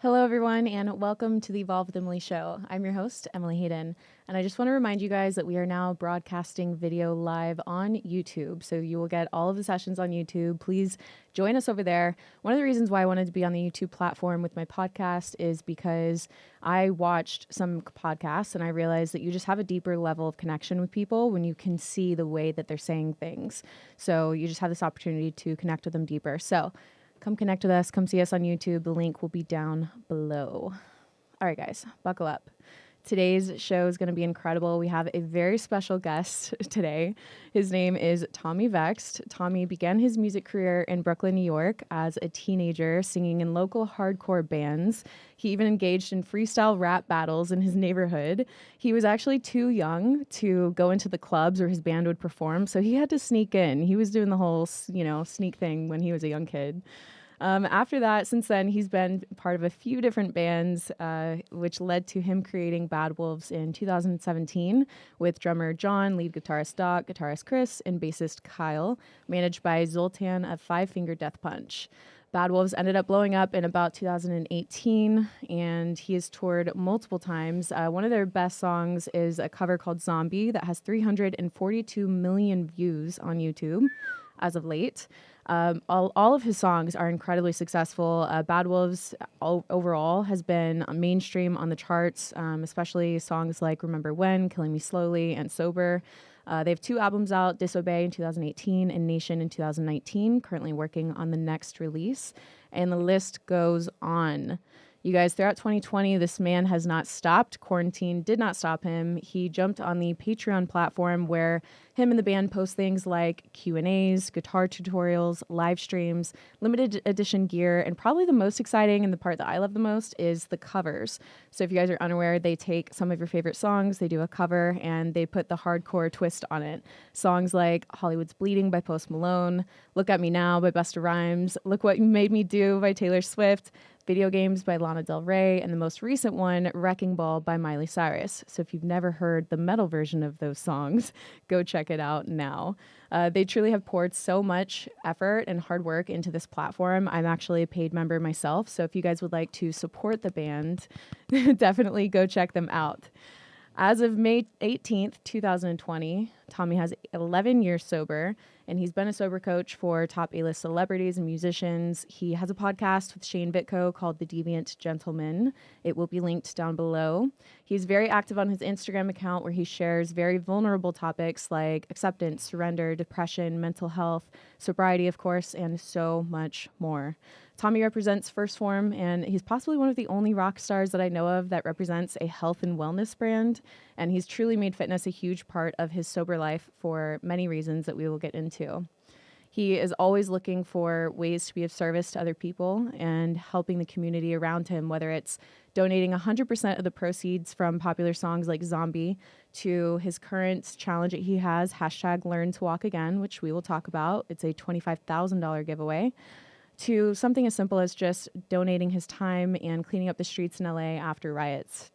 Hello, everyone, and welcome to the Evolve with Emily show. I'm your host, Emily Hayden, and I just want to remind you guys that we are now broadcasting video live on YouTube, so you will get all of the sessions on YouTube. Please join us over there. One of the reasons why I wanted to be on the YouTube platform with my podcast is because I watched some podcasts and I realized that you just have a deeper level of connection with people when you can see the way that they're saying things. So you just have this opportunity to connect with them deeper. So come connect with us. Come see us on YouTube. The link will be down below. All right, guys, buckle up. Today's show is going to be incredible. We have a very special guest today. His name is Tommy Vext. Tommy began his music career in Brooklyn, New York as a teenager, singing in local hardcore bands. He even engaged in freestyle rap battles in his neighborhood. He was actually too young to go into the clubs where his band would perform, so he had to sneak in. He was doing the whole, sneak thing when he was a young kid. After that, since then, he's been part of a few different bands, which led to him creating Bad Wolves in 2017 with drummer John, lead guitarist Doc, guitarist Chris, and bassist Kyle, managed by Zoltan of Five Finger Death Punch. Bad Wolves ended up blowing up in about 2018, and he has toured multiple times. One of their best songs is a cover called Zombie that has 342 million views on YouTube as of late. All of his songs are incredibly successful. Bad Wolves overall has been mainstream on the charts, especially songs like Remember When, Killing Me Slowly, and Sober. They have 2 albums out, Disobey in 2018 and Nation in 2019, currently working on the next release. And the list goes on. You guys, throughout 2020, this man has not stopped. Quarantine did not stop him. He jumped on the Patreon platform where him and the band post things like Q&As, guitar tutorials, live streams, limited edition gear, and probably the most exciting and the part that I love the most is the covers. So if you guys are unaware, they take some of your favorite songs, they do a cover, and they put the hardcore twist on it. Songs like Hollywood's Bleeding by Post Malone, Look at Me Now by Busta Rhymes, Look What You Made Me Do by Taylor Swift, Video Games by Lana Del Rey, and the most recent one, Wrecking Ball by Miley Cyrus. So if you've never heard the metal version of those songs, go check it out now. They truly have poured so much effort and hard work into this platform. I'm actually a paid member myself, so if you guys would like to support the band, definitely go check them out. As of May 18th, 2020, Tommy has 11 years sober, and he's been a sober coach for top A-list celebrities and musicians. He has a podcast with Shane Bitko called The Deviant Gentleman. It will be linked down below. He's very active on his Instagram account where he shares very vulnerable topics like acceptance, surrender, depression, mental health, sobriety, of course, and so much more. Tommy represents First Form, and he's possibly one of the only rock stars that I know of that represents a health and wellness brand. And he's truly made fitness a huge part of his sober life for many reasons that we will get into. He is always looking for ways to be of service to other people and helping the community around him, whether it's donating 100% of the proceeds from popular songs like Zombie to his current challenge that he has, #LearnToWalkAgain, which we will talk about. It's a $25,000 giveaway. To something as simple as just donating his time and cleaning up the streets in LA after riots.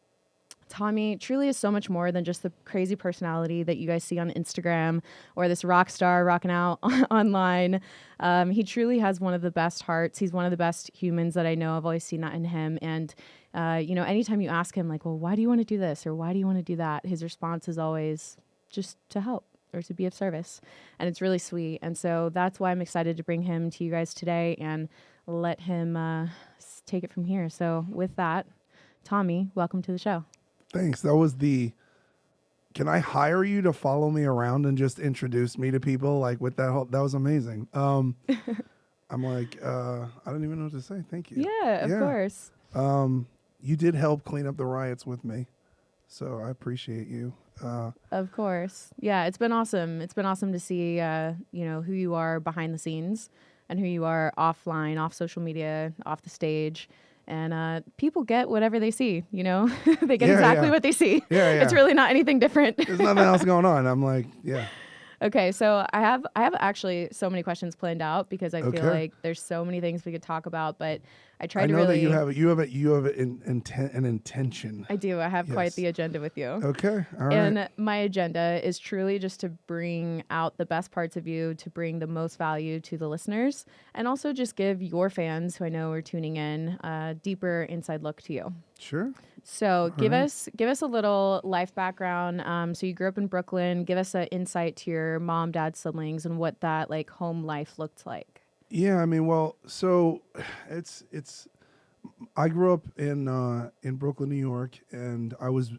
Tommy truly is so much more than just the crazy personality that you guys see on Instagram or this rock star rocking out online. He truly has one of the best hearts. He's one of the best humans that I know. I've always seen that in him. And, anytime you ask him, like, well, why do you want to do this? Or why do you want to do that? His response is always just to help or to be of service. And it's really sweet. And so that's why I'm excited to bring him to you guys today and let him take it from here. So with that, Tommy, welcome to the show. Thanks. Can I hire you to follow me around and just introduce me to people? Like with that that was amazing. I'm like, I don't even know what to say. Thank you. Yeah, of course. You did help clean up the riots with me. So I appreciate you. Of course. Yeah, it's been awesome. It's been awesome to see, who you are behind the scenes and who you are offline, off social media, off the stage. And people get whatever they see, they get exactly what they see. Yeah. It's really not anything different. There's nothing else going on. I'm like, yeah. Okay, so I have actually so many questions planned out because I feel Okay. like there's so many things we could talk about, but I I tried to know that really. you have an intention. I do. I have quite Yes. the agenda with you. Okay. All right. And my agenda is truly just to bring out the best parts of you, to bring the most value to the listeners, and also just give your fans who I know are tuning in a deeper inside look to you. Sure. So give right. us a little life background. So you grew up in Brooklyn. Give us an insight to your mom, dad, siblings, and what that like home life looked like. Yeah. I mean, well, so it's. I grew up in Brooklyn, New York, and I was.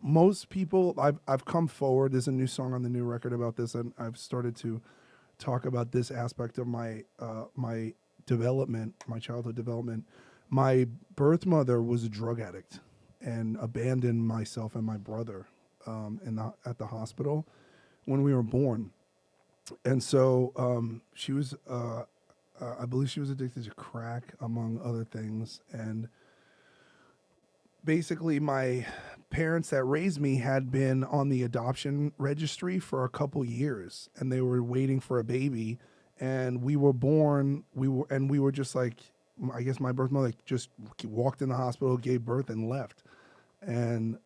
Most people, I've come forward. There's a new song on the new record about this, and I've started to talk about this aspect of my development, my childhood development. My birth mother was a drug addict and abandoned myself and my brother at the hospital when we were born. And so she was, I believe she was addicted to crack, among other things. And basically, my parents that raised me had been on the adoption registry for a couple years, and they were waiting for a baby. And we were born. We were just like, I guess my birth mother just walked in the hospital, gave birth, and left. And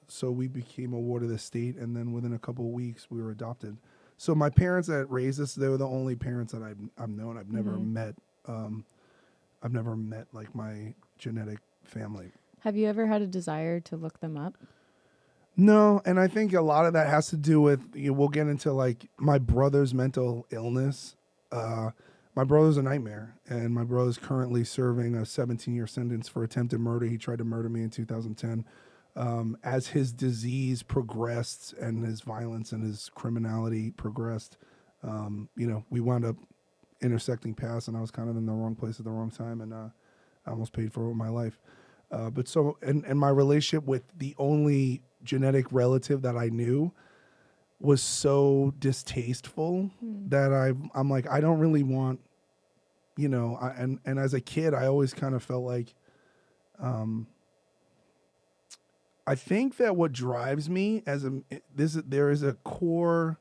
so we became a ward of the state, and then within a couple of weeks, we were adopted. So my parents that raised us, they were the only parents that I've known. I've never met. I've never met like my genetic family. Have you ever had a desire to look them up? No, and I think a lot of that has to do with, we'll get into like my brother's mental illness. My brother's a nightmare, and my brother's currently serving a 17-year sentence for attempted murder. He tried to murder me in 2010. As his disease progressed and his violence and his criminality progressed, we wound up intersecting paths, and I was kind of in the wrong place at the wrong time, and I almost paid for it with my life. But so, and my relationship with the only genetic relative that I knew was so distasteful that I'm like, I don't really want, and as a kid, I always kind of felt like, I think that what drives me there is a core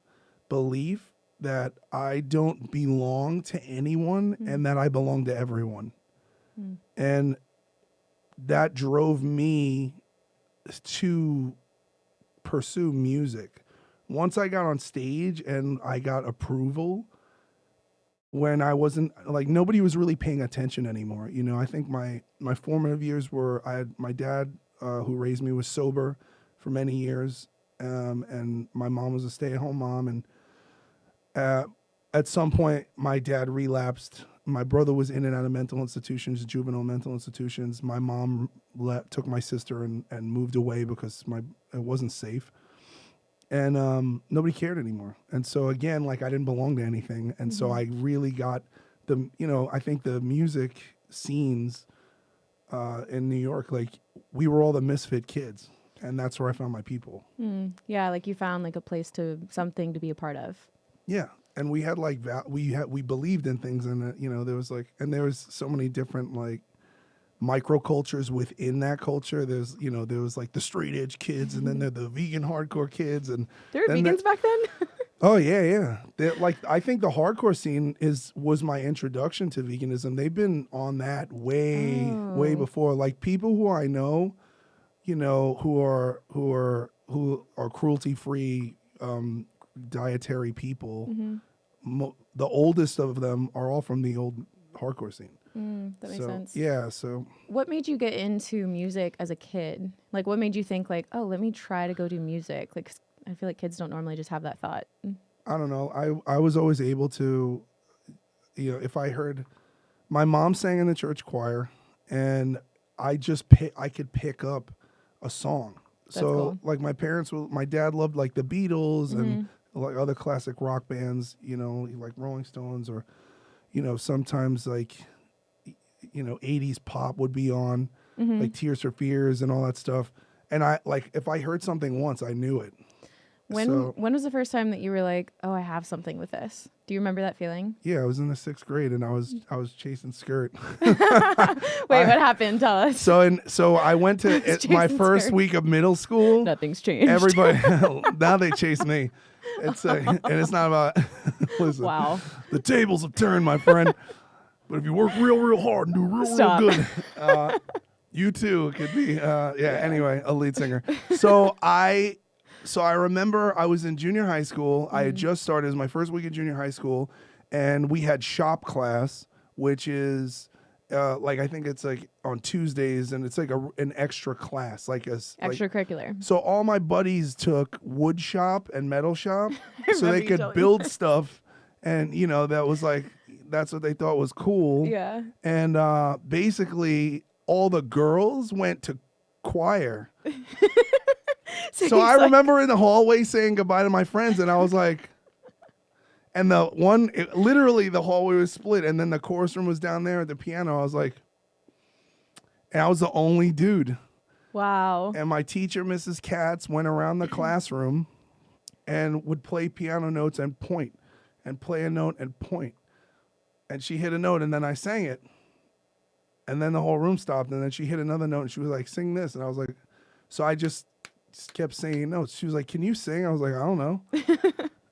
belief that I don't belong to anyone and that I belong to everyone. And that drove me to pursue music. Once I got on stage and I got approval, when I wasn't like, nobody was really paying attention anymore. I think my formative years were, I had my dad, who raised me, was sober for many years. And my mom was a stay-at-home mom. And at some point, my dad relapsed. My brother was in and out of mental institutions, juvenile mental institutions. My mom took my sister and moved away because it wasn't safe. And nobody cared anymore. And so again, like, I didn't belong to anything. And so I really got I think the music scenes in New York, like, we were all the misfit kids. And that's where I found my people. Yeah, like you found like a place something to be a part of. Yeah. And we had like, we believed in things, and there was so many different like microcultures within that culture. There was like the straight edge kids, and then there the vegan hardcore kids, and there were vegans back then. Oh yeah. I think the hardcore scene was my introduction to veganism. They've been on that way before. Like, people who I know, who are cruelty free, dietary people. The oldest of them are all from the old hardcore scene. That makes sense. Yeah. So what made you get into music as a kid? Like, what made you think like, oh, let me try to go do music? Like, I feel like kids don't normally just have that thought. I don't know. I was always able to, if I heard, my mom sang in the church choir, and I could pick up a song. That's cool. Like, my dad loved like the Beatles and like other classic rock bands, like Rolling Stones, or, sometimes like, 80s pop would be on, like Tears for Fears and all that stuff. And if I heard something once, I knew it. When was the first time that you were like, oh, I have something with this? Do you remember that feeling? Yeah, I was in the 6th grade, and I was chasing skirt. Wait, what happened? Tell us. So I went to my first week of middle school. Nothing's changed. Everybody, now they chase me. and it's not about. Listen, Wow. the tables have turned, my friend. But if you work real hard and do real Stop. good, you too could be. Anyway, a lead singer. So I remember I was in junior high school. I had just started. It was my first week in junior high school, and we had shop class, which is. I think it's like on Tuesdays, and it's like an extra class, Extracurricurricular. So all my buddies took wood shop and metal shop, so they you could telling build stuff, and that was that's what they thought was cool. Yeah. And basically, all the girls went to choir. So I remember in the hallway saying goodbye to my friends, and I was like. And literally the hallway was split, and then the chorus room was down there at the piano. I was like, and I was the only dude. Wow. And my teacher, Mrs. Katz, went around the classroom and would play piano notes and point, and play a note and point. And she hit a note, and then I sang it. And then the whole room stopped, and then she hit another note, and she was like, sing this. And I was like, so I just kept singing notes. She was like, can you sing? I was like, I don't know.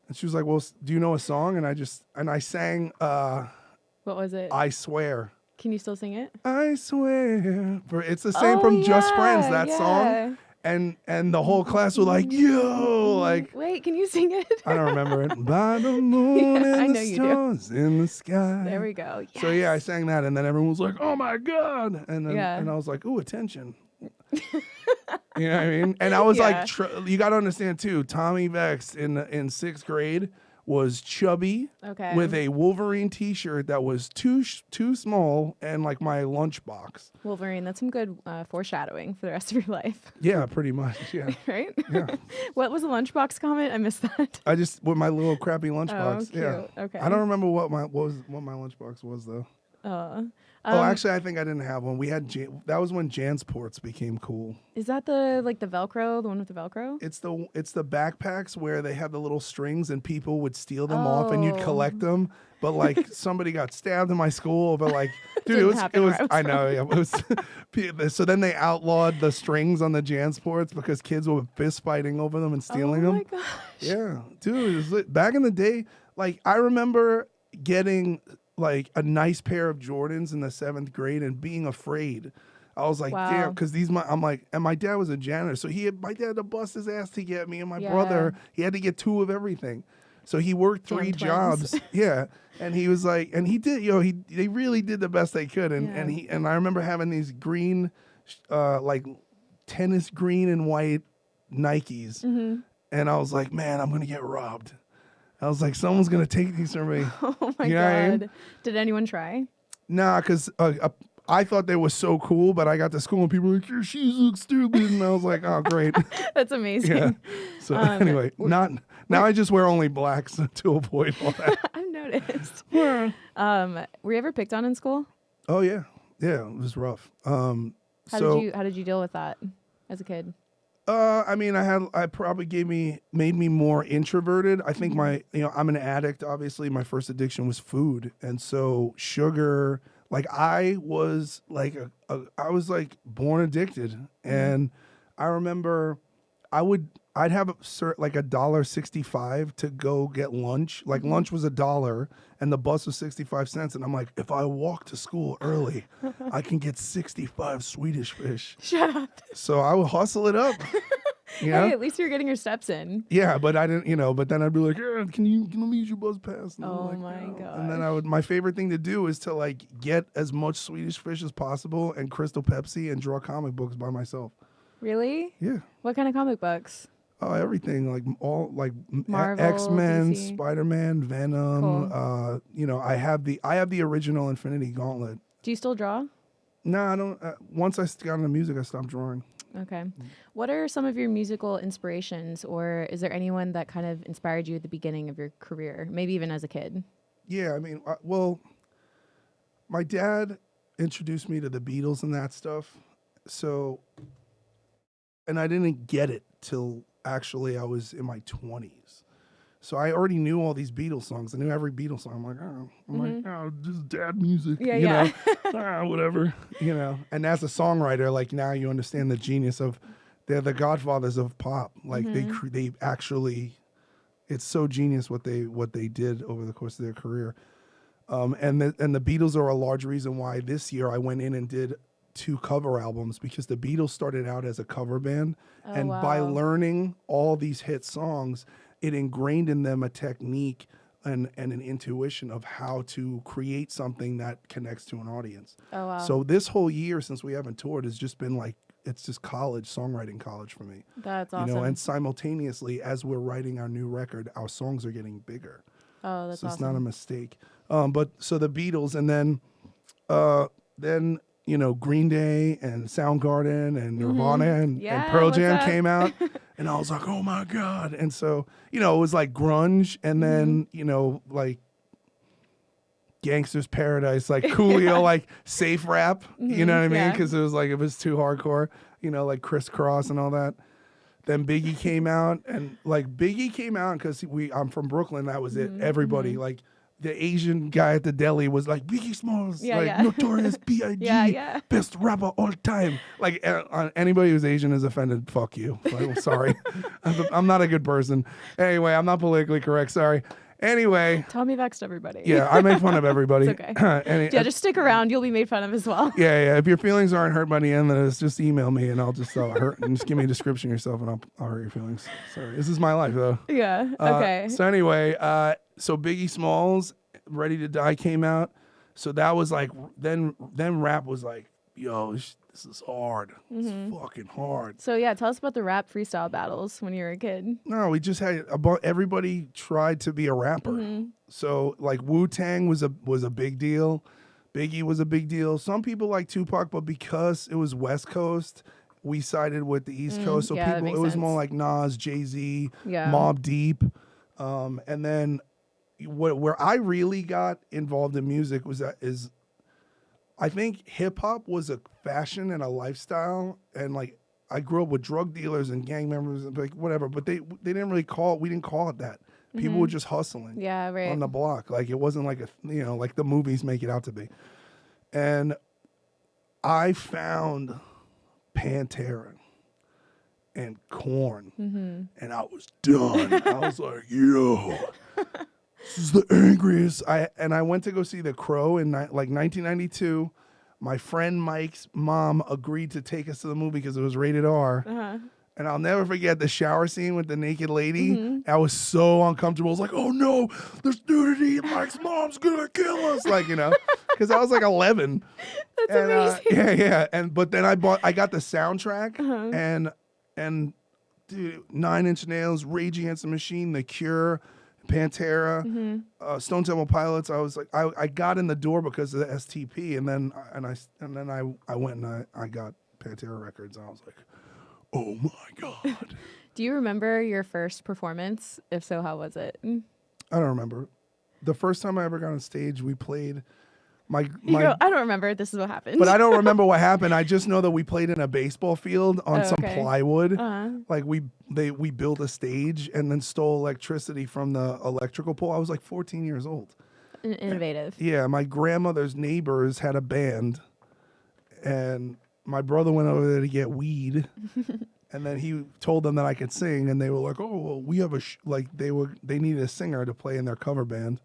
And she was like, well, do you know a song? And I sang, what was it? I Swear. Can you still sing it? I swear. It's the same from Just Friends, that song. And the whole class was like, yo, like. Wait, can you sing it? I don't remember it. By the moon and the stars in the sky. There we go. Yes. So I sang that, and then everyone was like, oh my God. And then and I was like, ooh, attention. You know what I mean? And I was like, you got to understand too, Tommy Vext in sixth grade was chubby with a Wolverine t-shirt that was too small and like my lunchbox. Wolverine, that's some good foreshadowing for the rest of your life. Yeah, pretty much. Yeah. Right? Yeah. What was the lunchbox comment? I missed that. With my little crappy lunchbox. Oh, cute. Yeah. Okay. I don't remember what my lunchbox was though. Actually, I think I didn't have one. We had that was when Jansports became cool. Is that the Velcro, the one with the Velcro? It's the backpacks where they have the little strings and people would steal them off and you'd collect them. But like somebody got stabbed in my school, but like, dude, it was I know, yeah, it was. So then they outlawed the strings on the Jansports because kids were fist fighting over them and stealing them. Oh my gosh. Yeah, dude, back in the day, like I remember getting like a nice pair of Jordans in the 7th grade and being afraid. I was like, damn, because I'm like, and my dad was a janitor, so my dad had to bust his ass to get me and my brother. He had to get 2 of everything, so he worked 3 jobs. Yeah, and he was like, and he did, they really did the best they could, and I remember having these green, like tennis green and white Nikes, and I was like, man, I'm gonna get robbed. I was like, someone's going to take these from me. Oh, my God. I mean? Did anyone try? Nah, because I thought they were so cool, but I got to school and people were like, your shoes look stupid. And I was like, oh, great. That's amazing. Yeah. So anyway, now I just wear only blacks to avoid all that. I've noticed. Were you ever picked on in school? Oh, yeah. Yeah, it was rough. How did you deal with that as a kid? I mean, I probably made me more introverted. I think I'm an addict. Obviously, my first addiction was food. And so sugar, like I was like, I was like born addicted. And I remember I'd have like $1.65 to go get lunch. Like lunch was $1 and the bus was 65 cents. And I'm like, if I walk to school early, I can get 65 Swedish fish. Shut up. So I would hustle it up. You know? Hey, at least you're getting your steps in. Yeah, but I didn't, but then I'd be like, can let me use your bus pass? And oh my God. And then my favorite thing to do is to like get as much Swedish fish as possible and Crystal Pepsi and draw comic books by myself. Really? Yeah. What kind of comic books? Oh, everything, like all like Marvel, X-Men, DC. Spider-Man, Venom. Cool. I have the original Infinity Gauntlet. Do you still draw? No, I don't. Once I got into music, I stopped drawing. Okay. What are some of your musical inspirations, or is there anyone that kind of inspired you at the beginning of your career, maybe even as a kid? Yeah, I mean, my dad introduced me to the Beatles and that stuff. So, and I didn't get it till actually I was in my 20s. So I already knew all these Beatles songs. I knew every Beatles song. I'm like, this is dad music. Yeah, you know? Whatever. You know. And as a songwriter, like now you understand the genius of, they're the godfathers of pop. Like they actually, it's so genius what they did over the course of their career. And the Beatles are a large reason why this year I went in and did 2 cover albums, because the Beatles started out as a cover band, and by learning all these hit songs, it ingrained in them a technique and an intuition of how to create something that connects to an audience. Oh, wow. So this whole year since we haven't toured has just been like, it's just songwriting college for me. That's awesome. You know, and simultaneously, as we're writing our new record, our songs are getting bigger. Oh, that's so awesome. it's not a mistake. But so the Beatles, and then you know, Green Day and Soundgarden and Nirvana and Pearl Jam came out, and I was like, oh my God. And so, you know, it was like grunge, and then, you know, like Gangster's Paradise, like Coolio, like safe rap, you know what I mean? Because it was like, it was too hardcore, you know, like Crisscross and all that. Then Biggie came out, and like Biggie came out because I'm from Brooklyn. That was it. Everybody, like the Asian guy at the deli was like, Biggie Smalls, Notorious B.I.G., best rapper all time. Like anybody who's Asian is offended. Fuck you. I'm sorry. I'm not a good person. Anyway, I'm not politically correct. Sorry. Anyway. Tommy Vext, everybody. Yeah, I make fun of everybody. It's okay. Just stick around. You'll be made fun of as well. Yeah. If your feelings aren't hurt by the end of this, just email me and I'll just hurt and just give me a description of yourself and I'll hurt your feelings. Sorry. This is my life though. Yeah. Okay. So anyway, so Biggie Smalls, Ready to Die came out. So that was like, then rap was like, yo, this is hard. It's fucking hard. So yeah, tell us about the rap freestyle battles when you were a kid. No, we just had everybody tried to be a rapper. So like Wu-Tang was a big deal. Biggie was a big deal. Some people like Tupac, but because it was West Coast, we sided with the East Coast. So people, it was more like Nas, Jay-Z, Mobb Deep. And then where I really got involved in music is I think hip hop was a fashion and a lifestyle, and like I grew up with drug dealers and gang members and like whatever, but they didn't really we didn't call it that. People were just hustling on the block. Like it wasn't like like the movies make it out to be. And I found Pantera and Korn, and I was done. I was like, yo, this is the angriest. I went to go see The Crow in like 1992. My friend Mike's mom agreed to take us to the movie because it was rated R. And I'll never forget the shower scene with the naked lady. I was so uncomfortable. I was like, oh no, there's nudity. Mike's mom's gonna kill us. Like, you know, because I was like 11. That's amazing. Yeah. But then I got the soundtrack and dude, 9 Inch Nails, Rage Against the Machine, The Cure, Pantera, Stone Temple Pilots. I was like, I got in the door because of the STP, and then I went and I got Pantera records, and I was like, oh my God. Do you remember your first performance? If so, how was it? I don't remember. The first time I ever got on stage, we played I don't remember. This is what happened. But I don't remember what happened. I just know that we played in a baseball field on some plywood. Like we built a stage and then stole electricity from the electrical pole. I was like 14 years old. Innovative. Yeah, my grandmother's neighbors had a band, and my brother went over there to get weed, and then he told them that I could sing, and they were like, "Oh, well, we have they needed a singer to play in their cover band."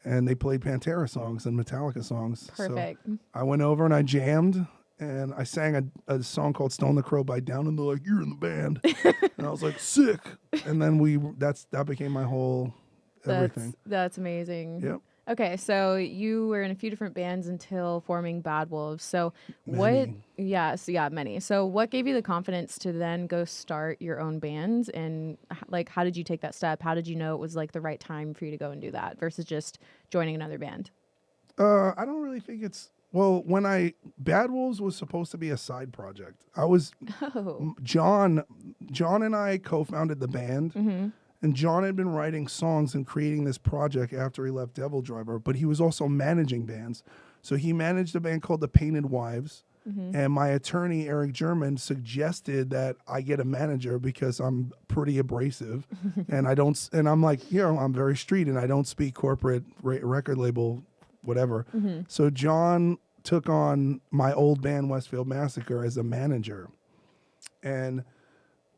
And they played Pantera songs and Metallica songs. Perfect. So I went over and I jammed, and I sang a song called Stone the Crow by Down, and they're like, you're in the band. And I was like, sick. And then that became my whole everything. That's amazing. Yep. Okay, so you were in a few different bands until forming Bad Wolves. So many. Many. So what gave you the confidence to then go start your own band? And like, how did you take that step? How did you know it was like the right time for you to go and do that versus just joining another band? I don't really think Bad Wolves was supposed to be a side project. John and I co-founded the band. And John had been writing songs and creating this project after he left Devil Driver, but he was also managing bands. So he managed a band called The Painted Wives, and my attorney, Eric German, suggested that I get a manager because I'm pretty abrasive, and I'm like, I'm very street, and I don't speak corporate record label, whatever. So John took on my old band, Westfield Massacre, as a manager. And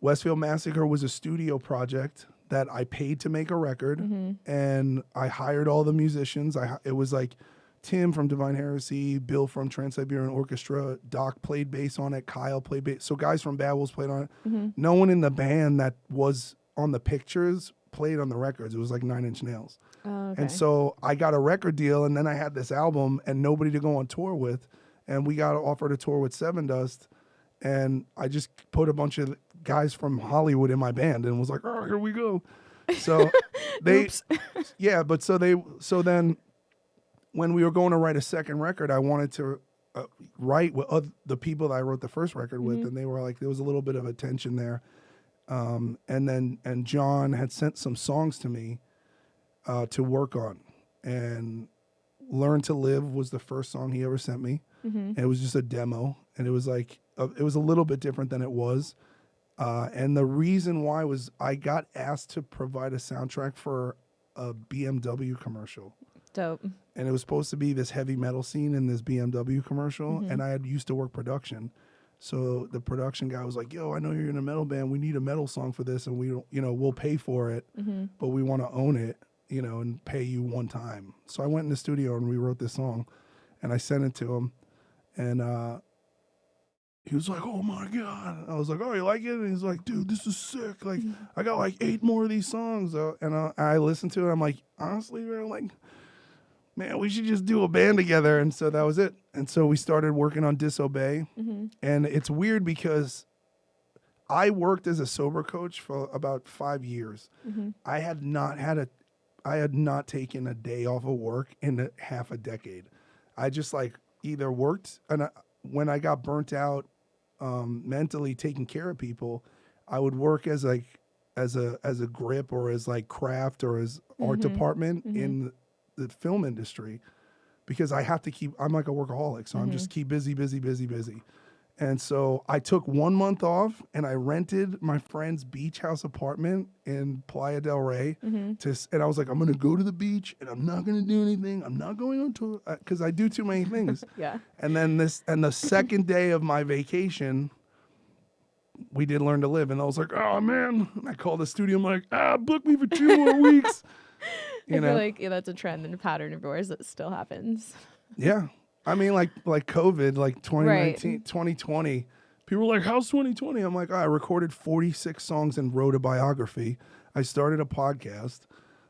Westfield Massacre was a studio project that I paid to make a record, Mm-hmm. and I hired all the musicians. It was like Tim from Divine Heresy, Bill from Trans-Siberian Orchestra, Doc played bass on it, Kyle played bass. So guys from Bad Wolves played on it. Mm-hmm. No one in the band that was on the pictures played on the records. It was like 9 Inch Nails. Oh, okay. And so I got a record deal, and then I had this album and nobody to go on tour with. And we got offered a tour with Seven Dust. And I just put a bunch of guys from Hollywood in my band and was like, oh, here we go. So yeah, but so then when we were going to write a second record, I wanted to write with the people that I wrote the first record with, and they were like, there was a little bit of a tension there. And John had sent some songs to me to work on, and Learn to Live was the first song he ever sent me. Mm-hmm. And it was just a demo, and it was like, it was a little bit different than it was. And the reason why was I got asked to provide a soundtrack for a BMW commercial. Dope. And it was supposed to be this heavy metal scene in this BMW commercial. Mm-hmm. And I had used to work production. So the production guy was like, yo, I know you're in a metal band. We need a metal song for this. And we don't, we'll pay for it, but we want to own it, and pay you one time. So I went in the studio and we wrote this song, and I sent it to him. And he was like, oh my God. I was like, oh, you like it? And he's like, dude, this is sick. Like, I got like 8 more of these songs. And I listened to it. I'm like, honestly, man, we should just do a band together. And so that was it. And so we started working on Disobey. Mm-hmm. And it's weird because I worked as a sober coach for about 5 years. Mm-hmm. I had not taken a day off of work in half a decade. I just like either worked, and when I got burnt out mentally taking care of people, I would work as a grip or as like craft or as art department in the film industry, because I have to I'm like a workaholic, so I'm just keep busy. And so I took 1 month off, and I rented my friend's beach house apartment in Playa del Rey. And I was like, I'm going to go to the beach, and I'm not going to do anything. I'm not going on tour because I do too many things. Yeah. And then the second day of my vacation, we did Learn to Live. And I was like, oh, man. And I called the studio. I'm like, book me for 2 more weeks. I feel like that's a trend and a pattern of yours that still happens. Yeah. I mean, like COVID, like 2019, 2020. People were like, how's 2020? I'm like, I recorded 46 songs and wrote a biography. I started a podcast.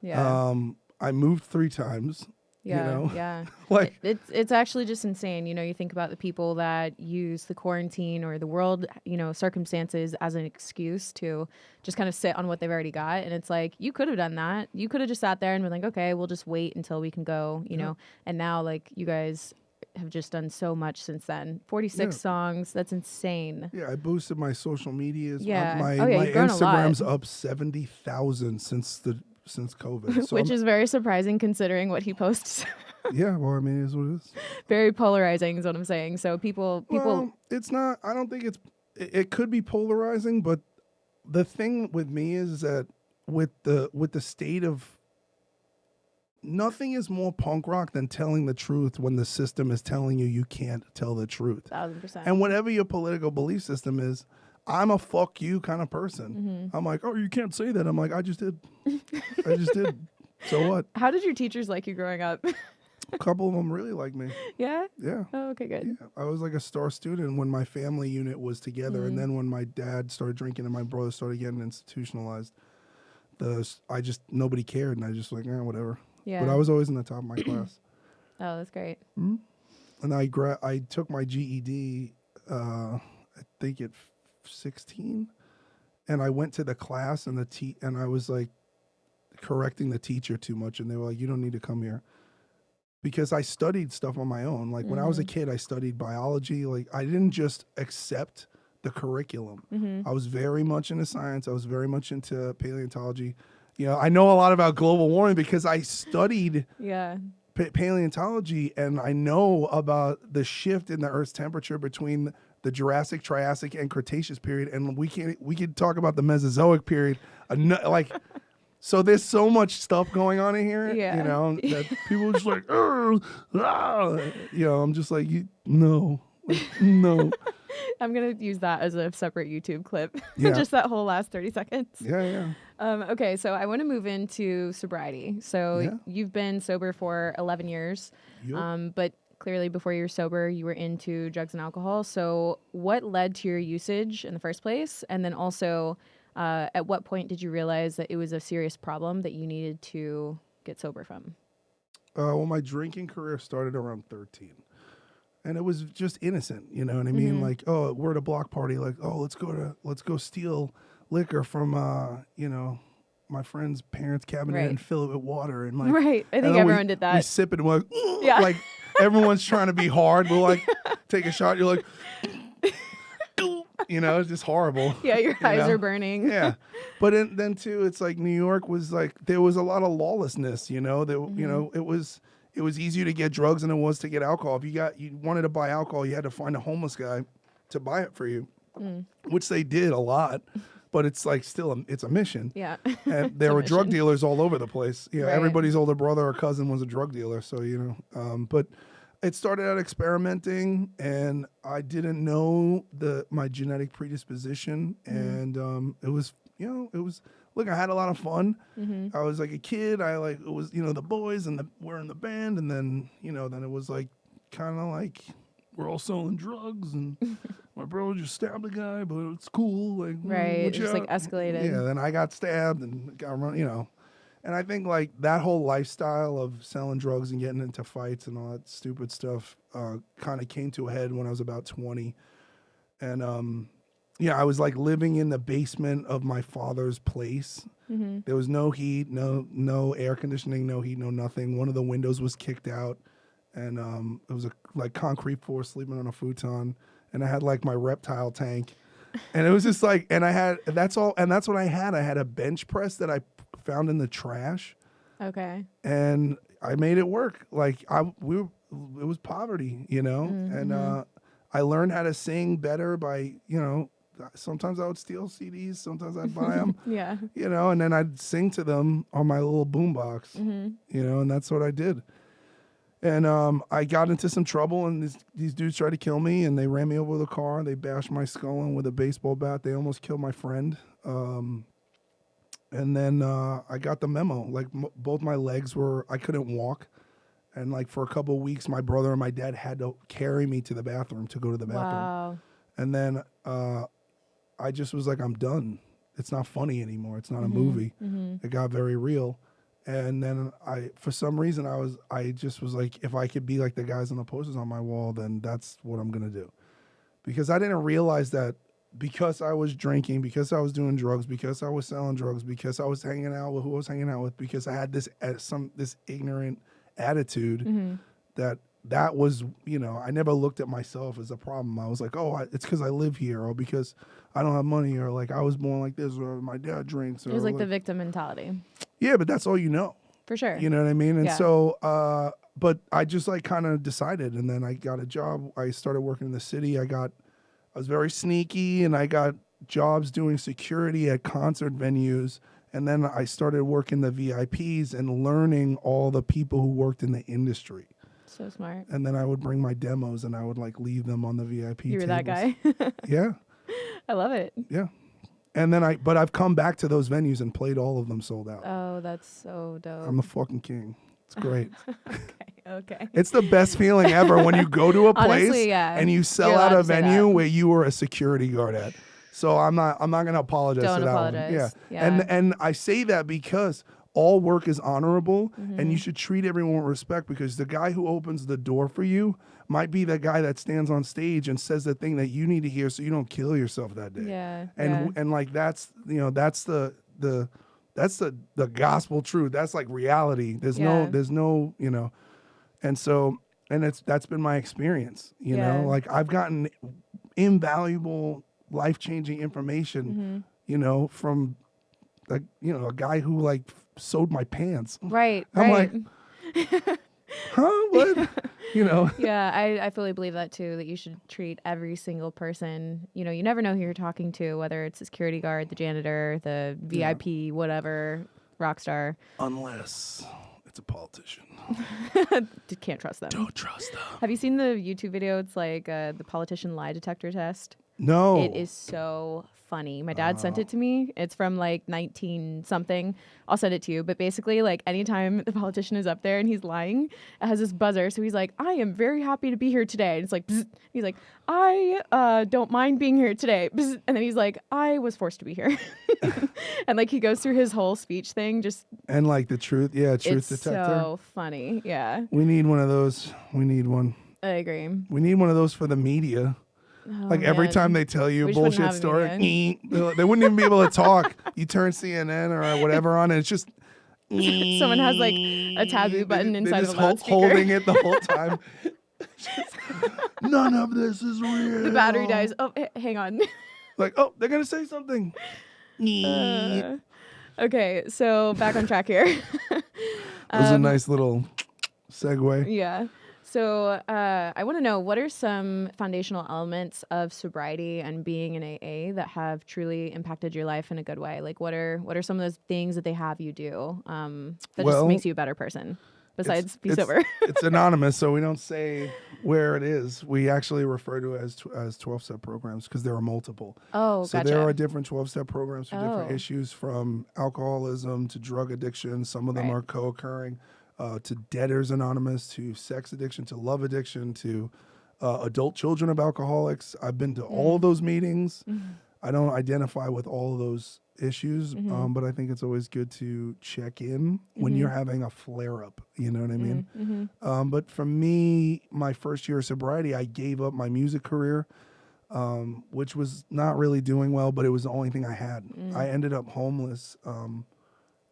Yeah. I moved 3 times. Yeah. Yeah. Like it's actually just insane. You think about the people that use the quarantine or the world, circumstances as an excuse to just kind of sit on what they've already got. And it's like, you could have done that. You could have just sat there and been like, okay, we'll just wait until we can go, know. And now, like, you guys have just done so much since then. 46 songs. That's insane. Yeah, I boosted my social medias. Yeah. My you've grown Instagram's a lot. up 70,000 since COVID. So Which is very surprising considering what he posts. Yeah, well, I mean, it is what it is. Very polarizing is what I'm saying. So people. Well, it's not. I don't think it could be polarizing, but the thing with me is that with the state of, nothing is more punk rock than telling the truth when the system is telling you can't tell the truth. 1,000%. And whatever your political belief system is, I'm a fuck you kind of person. I'm like, oh, you can't say that. I'm like, I just did. I just did. So what? How did your teachers like you growing up? A couple of them really like me. Yeah? Yeah. Oh, okay, good. Yeah. I was like a star student when my family unit was together. And then when my dad started drinking and my brother started getting institutionalized, nobody cared. And I just like, whatever. Yeah. But I was always in the top of my class. Oh, that's great. And I took my GED, I think at 16, and I went to the class and and I was like correcting the teacher too much, and they were like, you don't need to come here. Because I studied stuff on my own. Like when I was a kid, I studied biology. Like I didn't just accept the curriculum. I was very much into science. I was very much into paleontology. I know a lot about global warming because I studied paleontology, and I know about the shift in the Earth's temperature between the Jurassic, Triassic, and Cretaceous period. And we could talk about the Mesozoic period. So there's so much stuff going on in here, that people are just like, I'm just like, no. I'm going to use that as a separate YouTube clip. Yeah. Just that whole last 30 seconds. Yeah. Okay, so I want to move into sobriety. So Yeah. you've been sober for 11 years, Yup. but clearly before you were sober, you were into drugs and alcohol. So what led to your usage in the first place? And then also, at what point did you realize that it was a serious problem that you needed to get sober from? Well, my drinking career started around 13. And it was just innocent, you know what I mean? Like, oh, we're at a block party. Like, oh, let's go steal liquor from, my friend's parents' cabinet Right. and fill it with water. And like, Right. I and think then everyone did we that. sip it and we're like, Yeah. like everyone's trying to be hard. We'll like take a shot. You're like, it's just horrible. Yeah, your eyes know? are burning. Yeah. But then too, it's like New York was like, there was a lot of lawlessness, you know, it was easier to get drugs than it was to get alcohol. If you wanted to buy alcohol, you had to find a homeless guy to buy it for you, which they did a lot, but it's like still, it's a mission. Yeah. And there were drug mission. dealers all over the place. Yeah. Right. Everybody's older brother or cousin was a drug dealer. So, but it started out experimenting and I didn't know my genetic predisposition. And, look, I had a lot of fun. I was like a kid. It was, the boys and we're in the band. And then, then it was like, kind of like, we're all selling drugs and my bro just stabbed a guy, but it's cool. Like, Right. It just like escalated. Yeah. Then I got stabbed and got run, And I think like that whole lifestyle of selling drugs and getting into fights and all that stupid stuff kind of came to a head when I was about 20. And, I was like living in the basement of my father's place. There was no heat, no air conditioning, no heat, no nothing. One of the windows was kicked out, and it was a like concrete floor, sleeping on a futon. And I had like my reptile tank, and it was just like, and that's all, and that's what I had. I had a bench press that I found in the trash. Okay. And I made it work. Like it was poverty, and I learned how to sing better by, sometimes I would steal CDs, sometimes I'd buy them, Yeah. and then I'd sing to them on my little boombox, and that's what I did. And I got into some trouble, and these dudes tried to kill me, and they ran me over with a car. They bashed my skull in with a baseball bat. They almost killed my friend. And then I got the memo. Like both my legs I couldn't walk. And like for a couple of weeks, my brother and my dad had to carry me to the bathroom to go to the bathroom. Wow. And then I just was like, I'm done. It's not funny anymore. It's not a movie. It got very real. And then for some reason, I just was like, if I could be like the guys on the posters on my wall, then that's what I'm going to do. Because I didn't realize that because I was drinking, because I was doing drugs, because I was selling drugs, because I was hanging out with who I was hanging out with, because I had this ignorant attitude that was, I never looked at myself as a problem. I was like, oh, it's because I live here, or because I don't have money, or like I was born like this, or my dad drinks. It was like the victim mentality. Yeah, but that's all you know. For sure. You know what I mean? And Yeah. so, but I just like kind of decided, and then I got a job. I started working in the city. I was very sneaky, and I got jobs doing security at concert venues. And then I started working the VIPs and learning all the people who worked in the industry. So smart. And then I would bring my demos and I would like leave them on the VIP You were tables. that guy. Yeah. I love it. Yeah. And then but I've come back to those venues and played all of them sold out. Oh, that's so dope. I'm the fucking king. It's great. Okay. It's the best feeling ever when you go to a place Honestly, yeah. and you sell You're out allowed a to say venue that. where you were a security guard at. So I'm not going to apologize Don't for that apologize. one. Yeah. And I say that because all work is honorable and you should treat everyone with respect, because the guy who opens the door for you might be the guy that stands on stage and says the thing that you need to hear so you don't kill yourself that day. Yeah. And like that's the gospel truth. That's like reality. There's no, and so, and that's been my experience, you know, like I've gotten invaluable, life-changing information, from like, a guy who like sewed my pants. Right. I'm right. like, huh? What? Yeah, I fully believe that too, that you should treat every single person, you never know who you're talking to, whether it's the security guard, the janitor, the VIP, whatever, rock star. Unless it's a politician. Can't trust them. Don't trust them. Have you seen the YouTube video? It's like the politician lie detector test. It No. is so funny. My dad sent it to me. It's from like 19 something. I'll send it to you. But basically, like anytime the politician is up there and he's lying, it has this buzzer. So he's like, I am very happy to be here today. And it's like, bzz. He's like, I don't mind being here today. Bzz. And then he's like, I was forced to be here. And like he goes through his whole speech thing. Just And like the truth. Yeah, truth it's detector. so funny. Yeah, We need one of those. We need one. I agree. We need one of those for the media. Oh, Like every man. time they tell you a We just wouldn't bullshit have story, media. they wouldn't even be able to talk. You turn CNN or whatever on, and it's just Someone has like a taboo button inside of a they're just loudspeaker. holding it the whole time. None of this is real. The battery dies. Oh, hang on. Like, oh, they're gonna say something. Okay, so back on track here. That was a nice little segue. Yeah. So I want to know, what are some foundational elements of sobriety and being in AA that have truly impacted your life in a good way? Like, what are some of those things that they have you do that just makes you a better person? Besides be sober. It's anonymous, so we don't say where it is. We actually refer to it as 12-step programs because there are multiple. Oh, so gotcha. there are different 12-step programs for different Oh. issues, from alcoholism to drug addiction. Some of them Right. are co-occurring, to Debtors Anonymous, to sex addiction, to love addiction, to adult children of alcoholics. I've been to all of those meetings. I don't identify with all of those issues, but I think it's always good to check in when you're having a flare-up. You know what I mean? But for me, my first year of sobriety, I gave up my music career, which was not really doing well, but it was the only thing I had. I ended up homeless.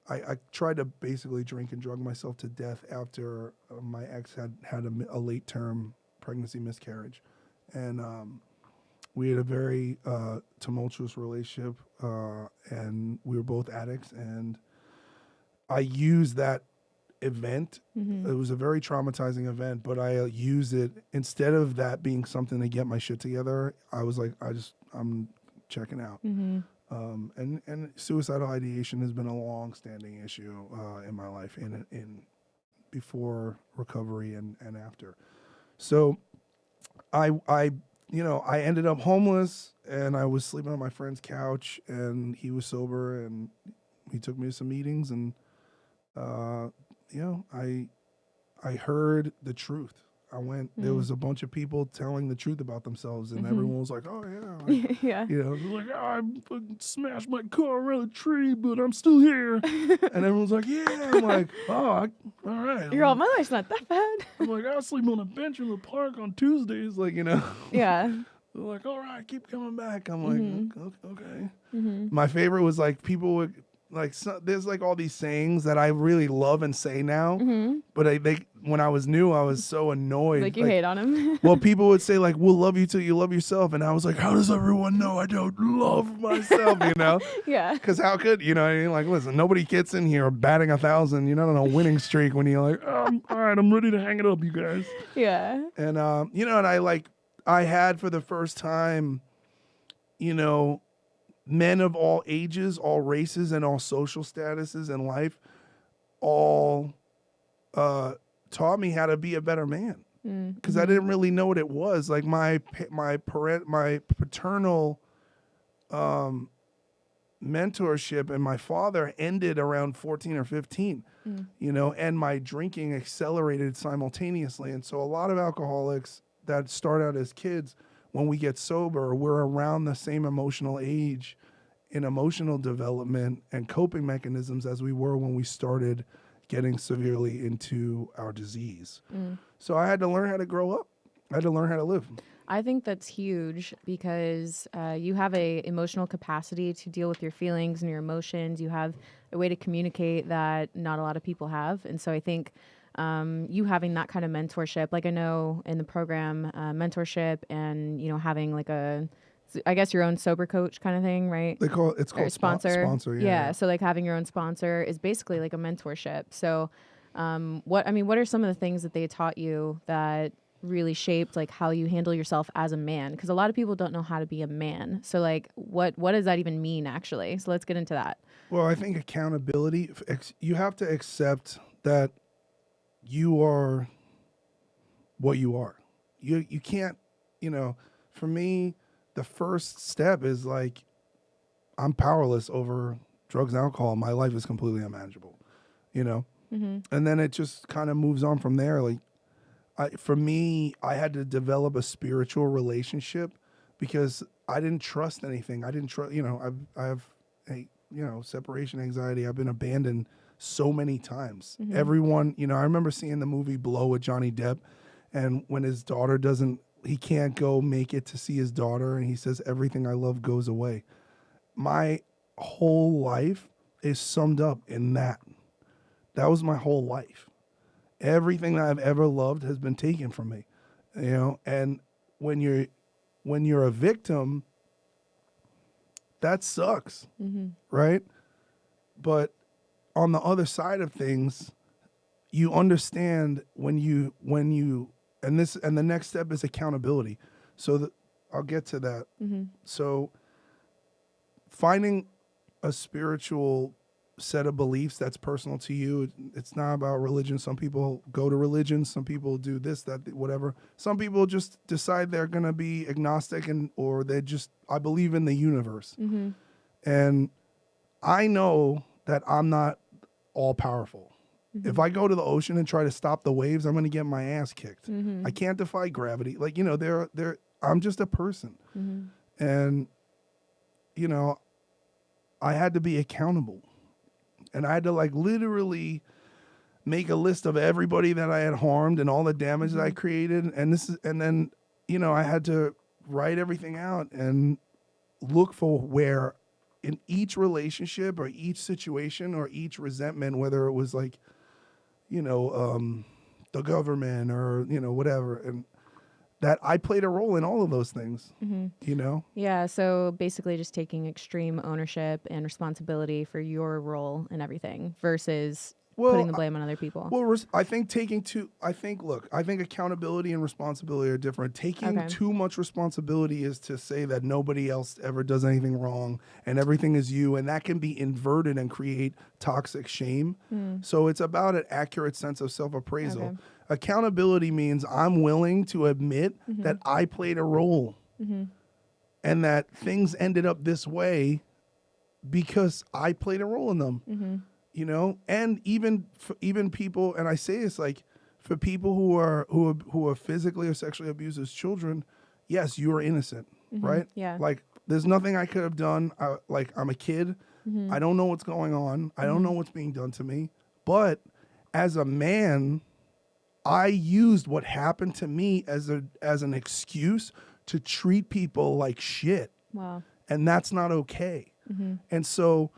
I tried to basically drink and drug myself to death after my ex had a late-term pregnancy miscarriage. And we had a very tumultuous relationship, and we were both addicts. And I used that event. It was a very traumatizing event, but I used it, instead of that being something to get my shit together, I was like, I'm checking out. And suicidal ideation has been a long-standing issue in my life, in before recovery and after. So I ended up homeless, and I was sleeping on my friend's couch, and he was sober, and he took me to some meetings, and I heard the truth. I went. There was a bunch of people telling the truth about themselves, and everyone was like, "Oh yeah, Yeah. you know, they're like, I fucking smashed my car around a tree, but I'm still here." And everyone's like, "Yeah." I'm like, "Oh, all right." You're all, my life's not that bad. I'm like, "I'll sleep on a bench in the park on Tuesdays," like, you know. Yeah. They're like, "All right, keep coming back." I'm like, "Okay." My favorite was like, people would like, there's like all these sayings that I really love and say now, but they when I was new, I was so annoyed. Like you hate on him. Well, people would say like, "We'll love you till you love yourself," and I was like, "How does everyone know I don't love myself?" You know? Yeah. Because how could, you know what I mean? Like, listen, nobody gets in here batting 1,000. You're not on a winning streak when you're like, "All right, I'm ready to hang it up, you guys." Yeah. And and I had for the first time, men of all ages, all races, and all social statuses in life, all taught me how to be a better man. Because I didn't really know what it was. Like my paternal mentorship and my father ended around 14 or 15, and my drinking accelerated simultaneously. And so a lot of alcoholics that start out as kids, when we get sober, we're around the same emotional age in emotional development and coping mechanisms as we were when we started getting severely into our disease. So I had to learn how to grow up. I had to learn how to live. I think that's huge because you have a emotional capacity to deal with your feelings and your emotions. You have a way to communicate that not a lot of people have. And so I think you having that kind of mentorship, like I know in the program, mentorship and, having like I guess your own sober coach kind of thing, right? It's called sponsor. Sponsor, Yeah. So like having your own sponsor is basically like a mentorship. So what are some of the things that they taught you that really shaped like how you handle yourself as a man? Because a lot of people don't know how to be a man. So like what does that even mean actually? So let's get into that. Well, I think accountability, you have to accept that you are what you are. You can't, for me, the first step is like, I'm powerless over drugs and alcohol. My life is completely unmanageable, you know? And then it just kind of moves on from there. Like, for me, I had to develop a spiritual relationship because I didn't trust anything. I didn't trust, I have, separation anxiety. I've been abandoned so many times. Everyone, I remember seeing the movie Blow with Johnny Depp, and when his daughter he can't go make it to see his daughter, and he says, everything I love goes away. My whole life is summed up in that. That was my whole life. Everything that I've ever loved has been taken from me, and when you're a victim, that sucks, right? But on the other side of things, you understand when you and the next step is accountability. So I'll get to that. So finding a spiritual set of beliefs that's personal to you. It's not about religion. Some people go to religion. Some people do this, that, whatever. Some people just decide they're going to be agnostic or I believe in the universe. And I know that I'm not all powerful. If I go to the ocean and try to stop the waves, I'm going to get my ass kicked. I can't defy gravity. Like, I'm just a person. And, I had to be accountable. And I had to literally make a list of everybody that I had harmed and all the damage that I created. And then, I had to write everything out and look for where in each relationship or each situation or each resentment, whether it was the government or, whatever. And that I played a role in all of those things, Yeah, so basically just taking extreme ownership and responsibility for your role in everything versus putting the blame on other people. Well, I think accountability and responsibility are different. Taking too much responsibility is to say that nobody else ever does anything wrong and everything is you, and that can be inverted and create toxic shame. So it's about an accurate sense of self-appraisal. Accountability means I'm willing to admit that I played a role and that things ended up this way because I played a role in them. And even people, and I say this for people who are physically or sexually abused as children, yes, you are innocent, right? Yeah. There's nothing I could have done. I'm a kid. I don't know what's going on. I don't know what's being done to me. But as a man, I used what happened to me as an excuse to treat people like shit. Wow. And that's not okay. And so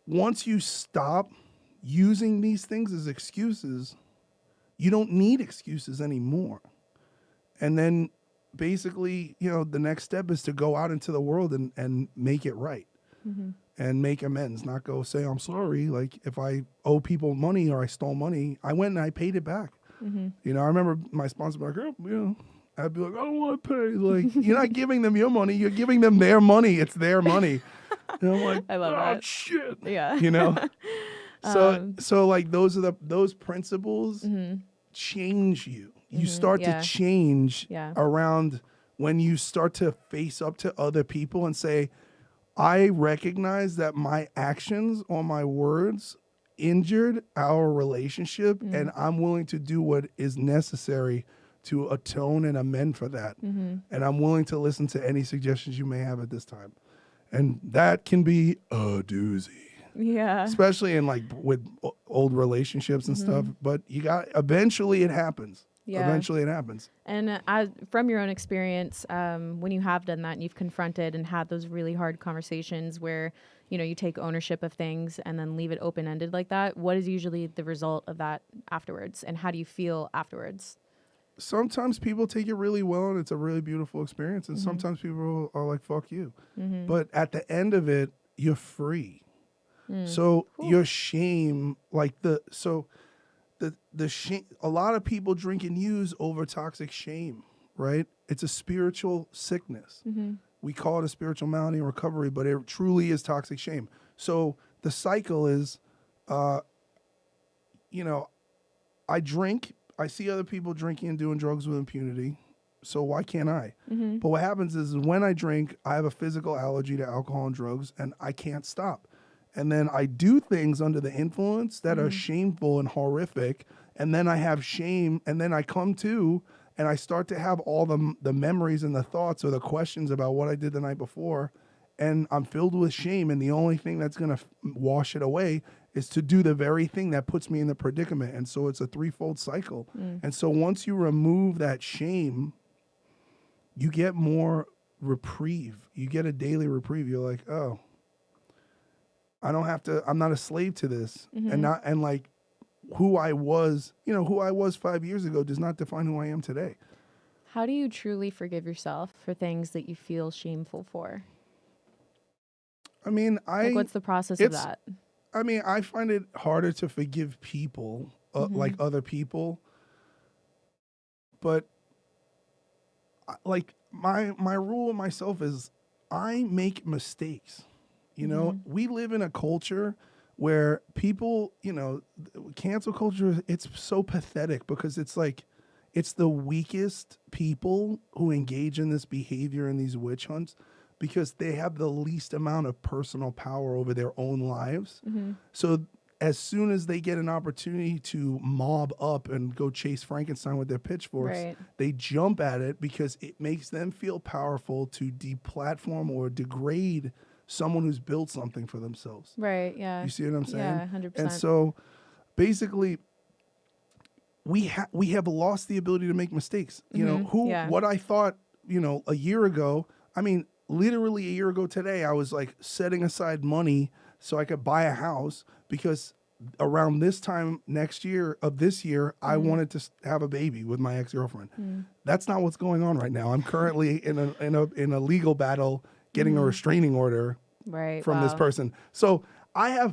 once you stop using these things as excuses, you don't need excuses anymore. And then basically, the next step is to go out into the world and make it right and make amends, not go say, I'm sorry. Like if I owe people money or I stole money, I went and I paid it back. I remember my sponsor was like, I'd be like, I don't want to pay. Like, you're not giving them your money. You're giving them their money. It's their money. And I'm like, I love that. Shit. Yeah. So those principles change you. You start to change around when you start to face up to other people and say, I recognize that my actions or my words injured our relationship and I'm willing to do what is necessary to atone and amend for that. And I'm willing to listen to any suggestions you may have at this time. And that can be a doozy. Yeah. Especially in with old relationships and stuff. But eventually it happens. Yeah. Eventually it happens. And from your own experience, when you have done that and you've confronted and had those really hard conversations where, you take ownership of things and then leave it open-ended like that, what is usually the result of that afterwards? And how do you feel afterwards? Sometimes people take it really well and it's a really beautiful experience. And sometimes people are like, fuck you. But at the end of it, you're free. So your shame, the shame, a lot of people drink and use over toxic shame, right? It's a spiritual sickness. We call it a spiritual malady in recovery, but it truly is toxic shame. So the cycle is, I drink, I see other people drinking and doing drugs with impunity. so why can't I? But what happens is when I drink, I have a physical allergy to alcohol and drugs, and I can't stop. And then I do things under the influence that are shameful and horrific, and then I have shame, and then I come to, and I start to have all the memories and the thoughts or the questions about what I did the night before, and I'm filled with shame, and the only thing that's going to wash it away is to do the very thing that puts me in the predicament. And so it's a threefold cycle. And so once you remove that shame, you get more reprieve. You get a daily reprieve. You're like, oh, I don't have to, I'm not a slave to this. And like who I was, who I was 5 years ago does not define who I am today. How do you truly forgive yourself for things that you feel shameful for? I mean, what's the process of that? I mean, I find it harder to forgive people, like other people. But like my rule of myself is I make mistakes. We live in a culture where people, cancel culture, it's so pathetic because it's like, it's the weakest people who engage in this behavior and these witch hunts because they have the least amount of personal power over their own lives. So as soon as they get an opportunity to mob up and go chase Frankenstein with their pitchforks, they jump at it because it makes them feel powerful to deplatform or degrade someone who's built something for themselves. Right, yeah. You see what I'm saying? Yeah, 100%. And so basically we have lost the ability to make mistakes. What I thought, a year ago, I mean, literally a year ago today, I was like setting aside money so I could buy a house because around this time this year, I wanted to have a baby with my ex-girlfriend. That's not what's going on right now. I'm currently in a legal battle getting a restraining order from this person. So I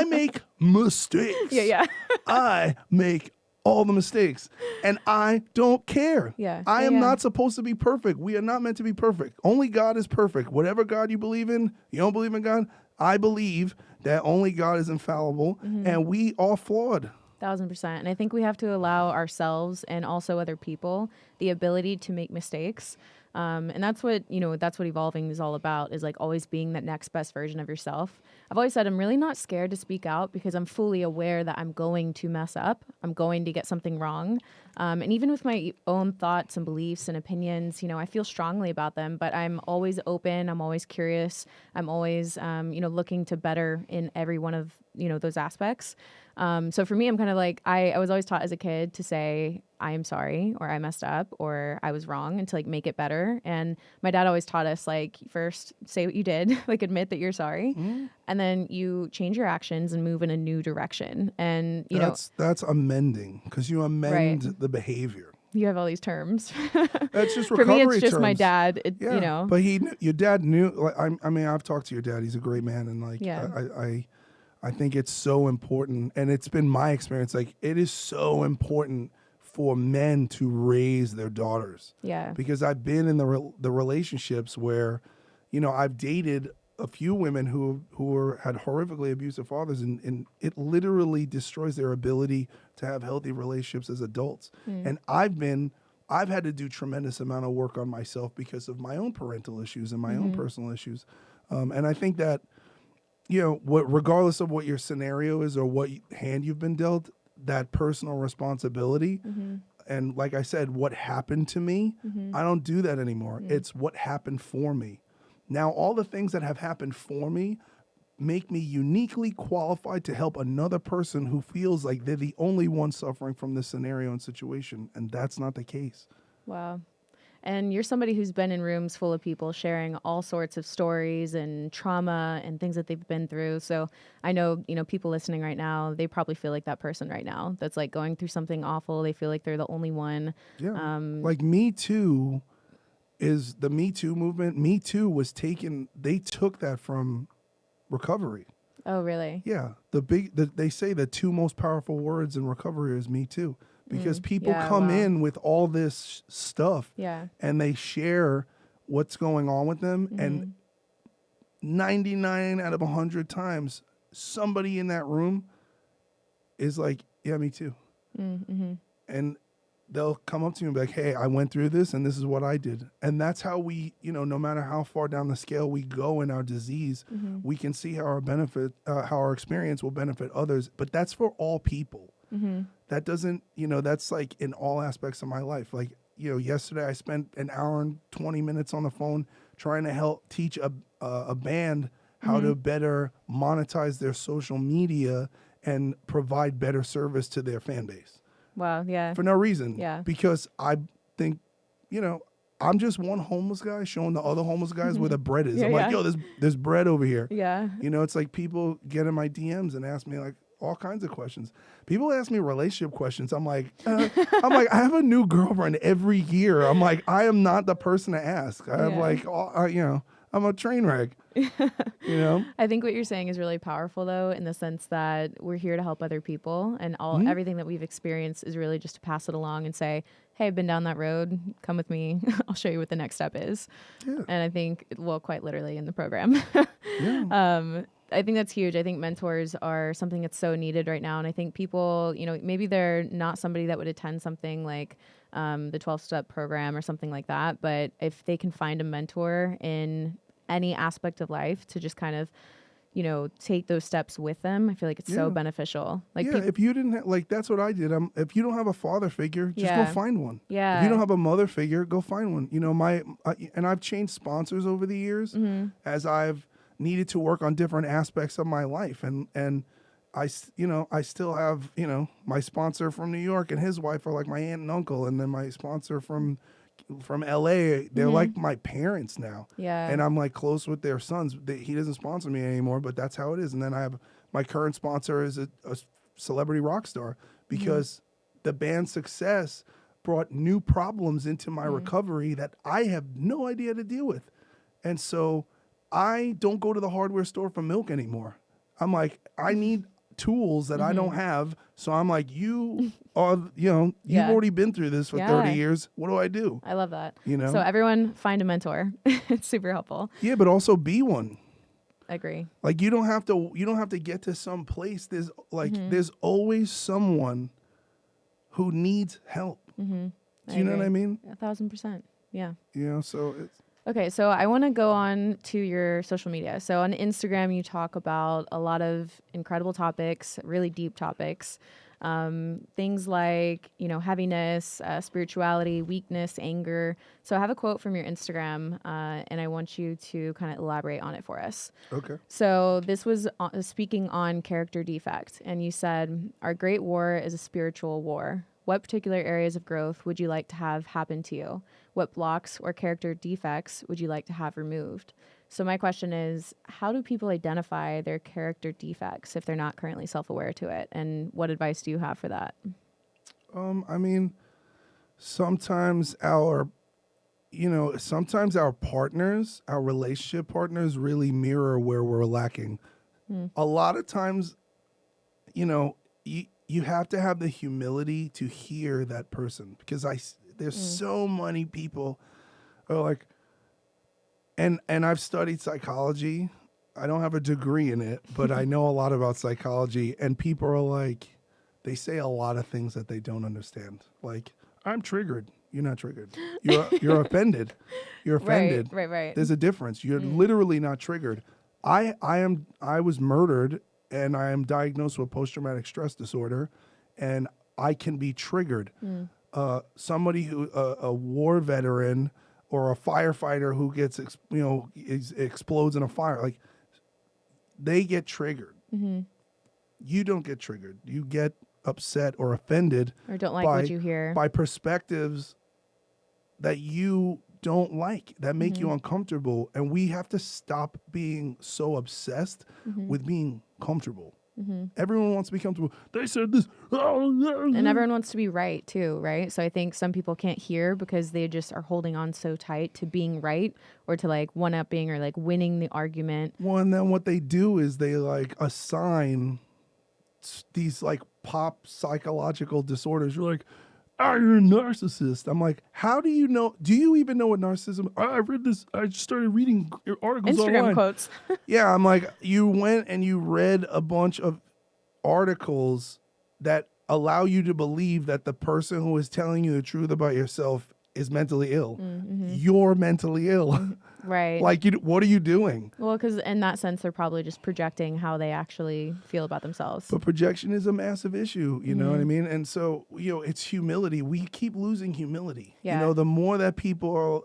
make mistakes. Yeah. I make all the mistakes and I don't care. I am not supposed to be perfect. We are not meant to be perfect. Only God is perfect. Whatever God you believe in, you don't believe in God, I believe that only God is infallible and we are flawed. 1000%. And I think we have to allow ourselves and also other people the ability to make mistakes. And that's what evolving is all about, is like always being that next best version of yourself. I've always said I'm really not scared to speak out because I'm fully aware that I'm going to mess up. I'm going to get something wrong. And even with my own thoughts and beliefs and opinions, I feel strongly about them, but I'm always open. I'm always curious. I'm always, looking to better in every one of, those aspects. So for me, I'm kind of like, I was always taught as a kid to say, I am sorry, or I messed up, or I was wrong, and to like make it better. And my dad always taught us, like, first say what you did, like admit that you're sorry, and then you change your actions and move in a new direction. And that's amending, because you amend the behavior. You have all these terms. That's just for recovery me. It's just terms. My dad. But your dad knew. Like, I mean, I've talked to your dad. He's a great man, and like, I think it's so important, and it's been my experience. Like, it is so important for men to raise their daughters. Yeah. Because I've been in the relationships where, I've dated a few women who had horrifically abusive fathers, and it literally destroys their ability to have healthy relationships as adults. And I've had to do tremendous amount of work on myself because of my own parental issues and my own personal issues. And I think that, regardless of what your scenario is or what hand you've been dealt, that personal responsibility. And like I said, what happened to me, I don't do that anymore. It's what happened for me. Now, all the things that have happened for me make me uniquely qualified to help another person who feels like they're the only one suffering from this scenario and situation. And that's not the case. Wow. And you're somebody who's been in rooms full of people sharing all sorts of stories and trauma and things that they've been through. So I know, people listening right now, they probably feel like that person right now that's like going through something awful. They feel like they're the only one. Yeah. Like Me Too is the Me Too movement. Me Too was they took that from recovery. Oh, really? Yeah. They say the two most powerful words in recovery is Me Too. Because people come in with all this stuff and they share what's going on with them. And 99 out of 100 times, somebody in that room is like, yeah, me too. And they'll come up to you and be like, hey, I went through this and this is what I did. And that's how we, no matter how far down the scale we go in our disease, we can see how how our experience will benefit others. But that's for all people. That doesn't, that's like in all aspects of my life. Like, yesterday I spent an hour and 20 minutes on the phone trying to help teach a band how to better monetize their social media and provide better service to their fan base. Wow, yeah. For no reason. Yeah. Because I think, I'm just one homeless guy showing the other homeless guys where the bread is. I'm like, yo, there's bread over here. Yeah. It's like people get in my DMs and ask me like all kinds of questions. People ask me relationship questions. I'm like, I have a new girlfriend every year. I'm like, I am not the person to ask. I have I'm a train wreck. I think what you're saying is really powerful, though, in the sense that we're here to help other people, and everything that we've experienced is really just to pass it along and say, hey, I've been down that road. Come with me. I'll show you what the next step is. Yeah. And I think, quite literally in the program. Yeah. I think that's huge. I think mentors are something that's so needed right now. And I think people, maybe they're not somebody that would attend something like the 12-step program or something like that. But if they can find a mentor in any aspect of life to just kind of, take those steps with them, I feel like it's so beneficial. Like, if you didn't that's what I did. If you don't have a father figure, just go find one. Yeah. If you don't have a mother figure, go find one. And I've changed sponsors over the years as I've needed to work on different aspects of my life. And I still have, my sponsor from New York and his wife are like my aunt and uncle. And then my sponsor from LA, they're like my parents now. Yeah. And I'm like close with their sons. He doesn't sponsor me anymore, but that's how it is. And then I have my current sponsor is a celebrity rock star because the band's success brought new problems into my recovery that I have no idea to deal with. And so I don't go to the hardware store for milk anymore. I'm like, I need tools that I don't have. So I'm like, you are, you've already been through this for 30 years. What do I do? I love that. So everyone find a mentor. It's super helpful. Yeah, but also be one. I agree. Like you don't have to get to some place. There's there's always someone who needs help. Do you know what I mean? 1,000%. Yeah. So it's okay, so I want to go on to your social media. So on Instagram, you talk about a lot of incredible topics, really deep topics. Things like, heaviness, spirituality, weakness, anger. So I have a quote from your Instagram, and I want you to kind of elaborate on it for us. okay. So this was speaking on character defect, and you said, our great war is a spiritual war. What particular areas of growth would you like to have happen to you? What blocks or character defects would you like to have removed? So my question is, how do people identify their character defects if they're not currently self-aware to it? And what advice do you have for that? Sometimes our partners, our relationship partners really mirror where we're lacking. A lot of times, you have to have the humility to hear that person because there's so many people who are like, and I've studied psychology. I don't have a degree in it, but I know a lot about psychology, and people are like, they say a lot of things that they don't understand. Like, I'm triggered. You're not triggered. You're offended. You're offended. Right. There's a difference. You're literally not triggered. I was murdered and I am diagnosed with post-traumatic stress disorder, and I can be triggered. Somebody who, a war veteran or a firefighter who gets, explodes in a fire, like they get triggered. You don't get triggered. You get upset or offended or don't like what you hear by perspectives that you don't like, that make you uncomfortable. And we have to stop being so obsessed with being comfortable. Everyone wants to be comfortable. They said this. And everyone wants to be right too, right? So I think some people can't hear because they just are holding on so tight to being right or to like one-upping or like winning the argument. Well, and then what they do is they like assign these like pop psychological disorders. You're like, you're a narcissist. I'm like, how do you know? Do you even know what narcissism? I read this. I just started reading articles Instagram online. Quotes. Yeah, I'm like, you went and you read a bunch of articles that allow you to believe that the person who is telling you the truth about yourself is mentally ill. You're mentally ill. Right. Like, what are you doing? Well, because in that sense, they're probably just projecting how they actually feel about themselves. But projection is a massive issue, you know what I mean? And so, it's humility. We keep losing humility. Yeah. The more that people are,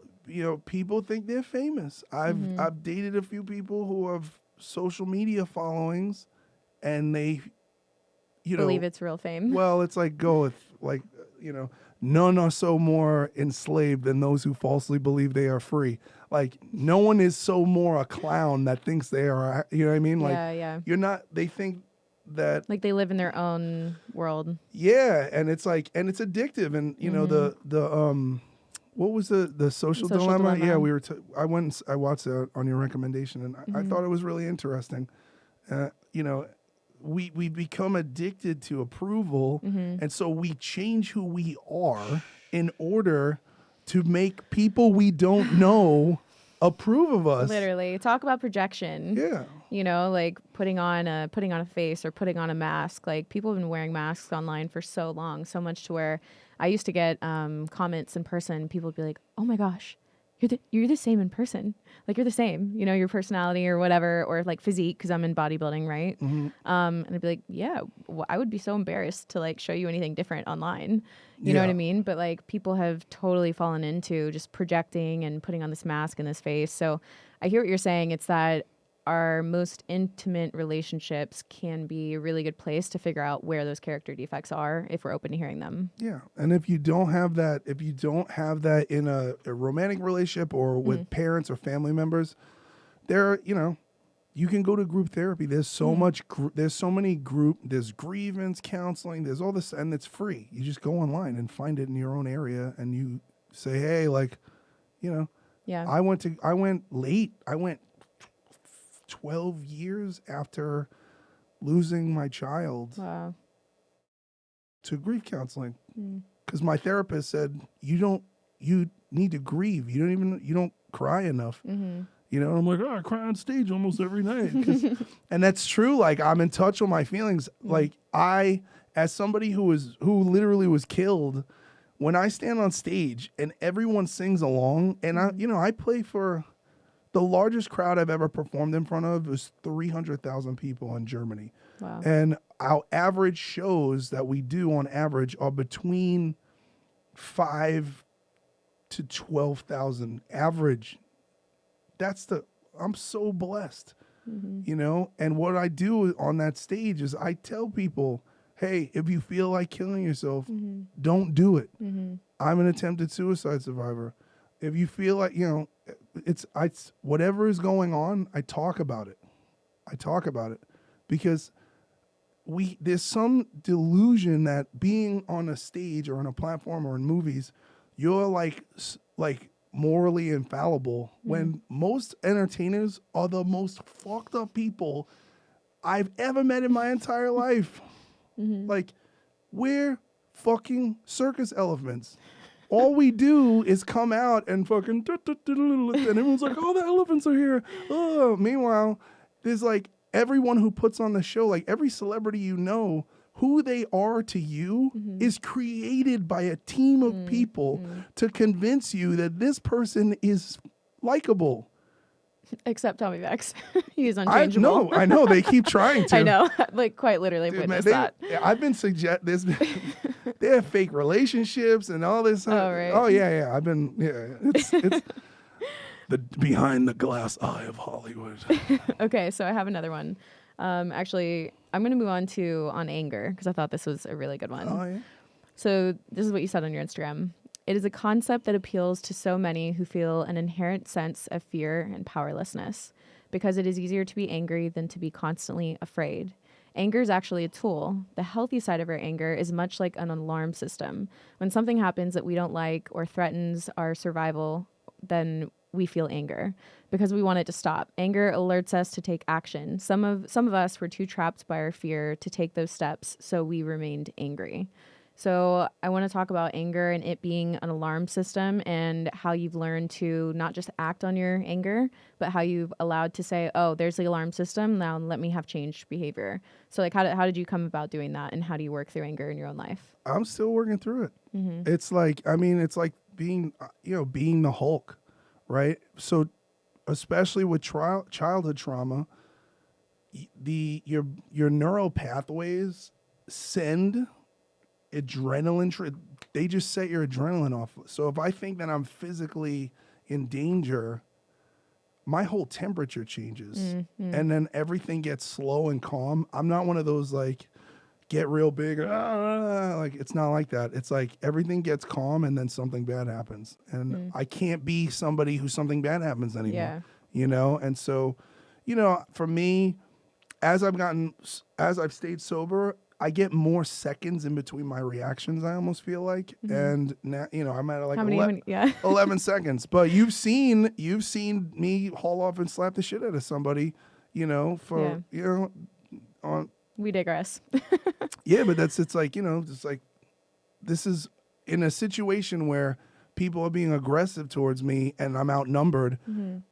people think they're famous. I've dated a few people who have social media followings, and they, believe it's real fame. Well, it's like none are so more enslaved than those who falsely believe they are free. Like, no one is so more a clown that thinks they are, you know what I mean? Like, you're not, they think that. Like they live in their own world. Yeah. And it's like, and it's addictive. And, what was the social dilemma? Yeah, I went and I watched it on your recommendation, and I thought it was really interesting. We become addicted to approval, and so we change who we are in order to make people we don't know approve of us. Literally. Talk about projection. Yeah. Like putting on a face or putting on a mask. Like, people have been wearing masks online for so long, so much to where I used to get comments in person. People would be like, "Oh my gosh, you're the same in person. Like, you're the same, your personality or whatever, or like physique," because I'm in bodybuilding, right? And I'd be like, yeah, I would be so embarrassed to like show you anything different online. You know what I mean? But like, people have totally fallen into just projecting and putting on this mask and this face. So I hear what you're saying. It's that our most intimate relationships can be a really good place to figure out where those character defects are if we're open to hearing them. Yeah. And if you don't have that in a romantic relationship or with parents or family members, you can go to group therapy. There's so much, there's grievance counseling, there's all this, and it's free. You just go online and find it in your own area, and you say, hey, like, I went late. I went 12 years after losing my child to grief counseling, because my therapist said, you need to grieve. You don't cry enough. And I'm like, I cry on stage almost every night. And that's true. Like, I'm in touch with my feelings. Like, as somebody who literally was killed, when I stand on stage and everyone sings along, and I play for the largest crowd I've ever performed in front of was 300,000 people in Germany. Wow. And our average shows that we do on average are between 5 to 12,000 average. I'm so blessed, and what I do on that stage is I tell people, hey, if you feel like killing yourself, don't do it. I'm an attempted suicide survivor. If you feel like, it's whatever is going on, I talk about it. Because there's some delusion that being on a stage or on a platform or in movies, you're like morally infallible, when most entertainers are the most fucked up people I've ever met in my entire life. Like, we're fucking circus elephants. All we do is come out and fucking, and everyone's like, oh, the elephants are here. Oh, meanwhile, there's like everyone who puts on the show, like every celebrity, who they are to you is created by a team of people to convince you that this person is likable. Except Tommy Vext. He's unchangeable. I know. They keep trying to. I know. Like, quite literally witnessed that. I've been they have fake relationships and all this. Oh, right. Oh, yeah. It's the behind the glass eye of Hollywood. Okay, so I have another one. Actually, I'm going to move on anger, because I thought this was a really good one. Oh, yeah. So this is what you said on your Instagram. It is a concept that appeals to so many who feel an inherent sense of fear and powerlessness, because it is easier to be angry than to be constantly afraid. Anger is actually a tool. The healthy side of our anger is much like an alarm system. When something happens that we don't like or threatens our survival, then we feel anger because we want it to stop. Anger alerts us to take action. Some of us were too trapped by our fear to take those steps, so we remained angry. So I want to talk about anger and it being an alarm system and how you've learned to not just act on your anger, but how you've allowed to say, oh, there's the alarm system. Now let me have changed behavior. So like, how did you come about doing that? And how do you work through anger in your own life? I'm still working through it. It's like, I mean, it's like being, being the Hulk, right? So especially with childhood trauma, your neural pathways send adrenaline. They just set your adrenaline off. So if I think that I'm physically in danger, my whole temperature changes, and then everything gets slow and calm. I'm not one of those like get real big. Like it's not like that. It's like everything gets calm, and then something bad happens, and I can't be somebody who something bad happens anymore. Yeah. And so, for me, as I've stayed sober, I get more seconds in between my reactions. I almost feel like, and now I'm at like How many? 11 seconds. But you've seen me haul off and slap the shit out of somebody, on. We digress. Yeah, but it's like just like this is in a situation where people are being aggressive towards me and I'm outnumbered.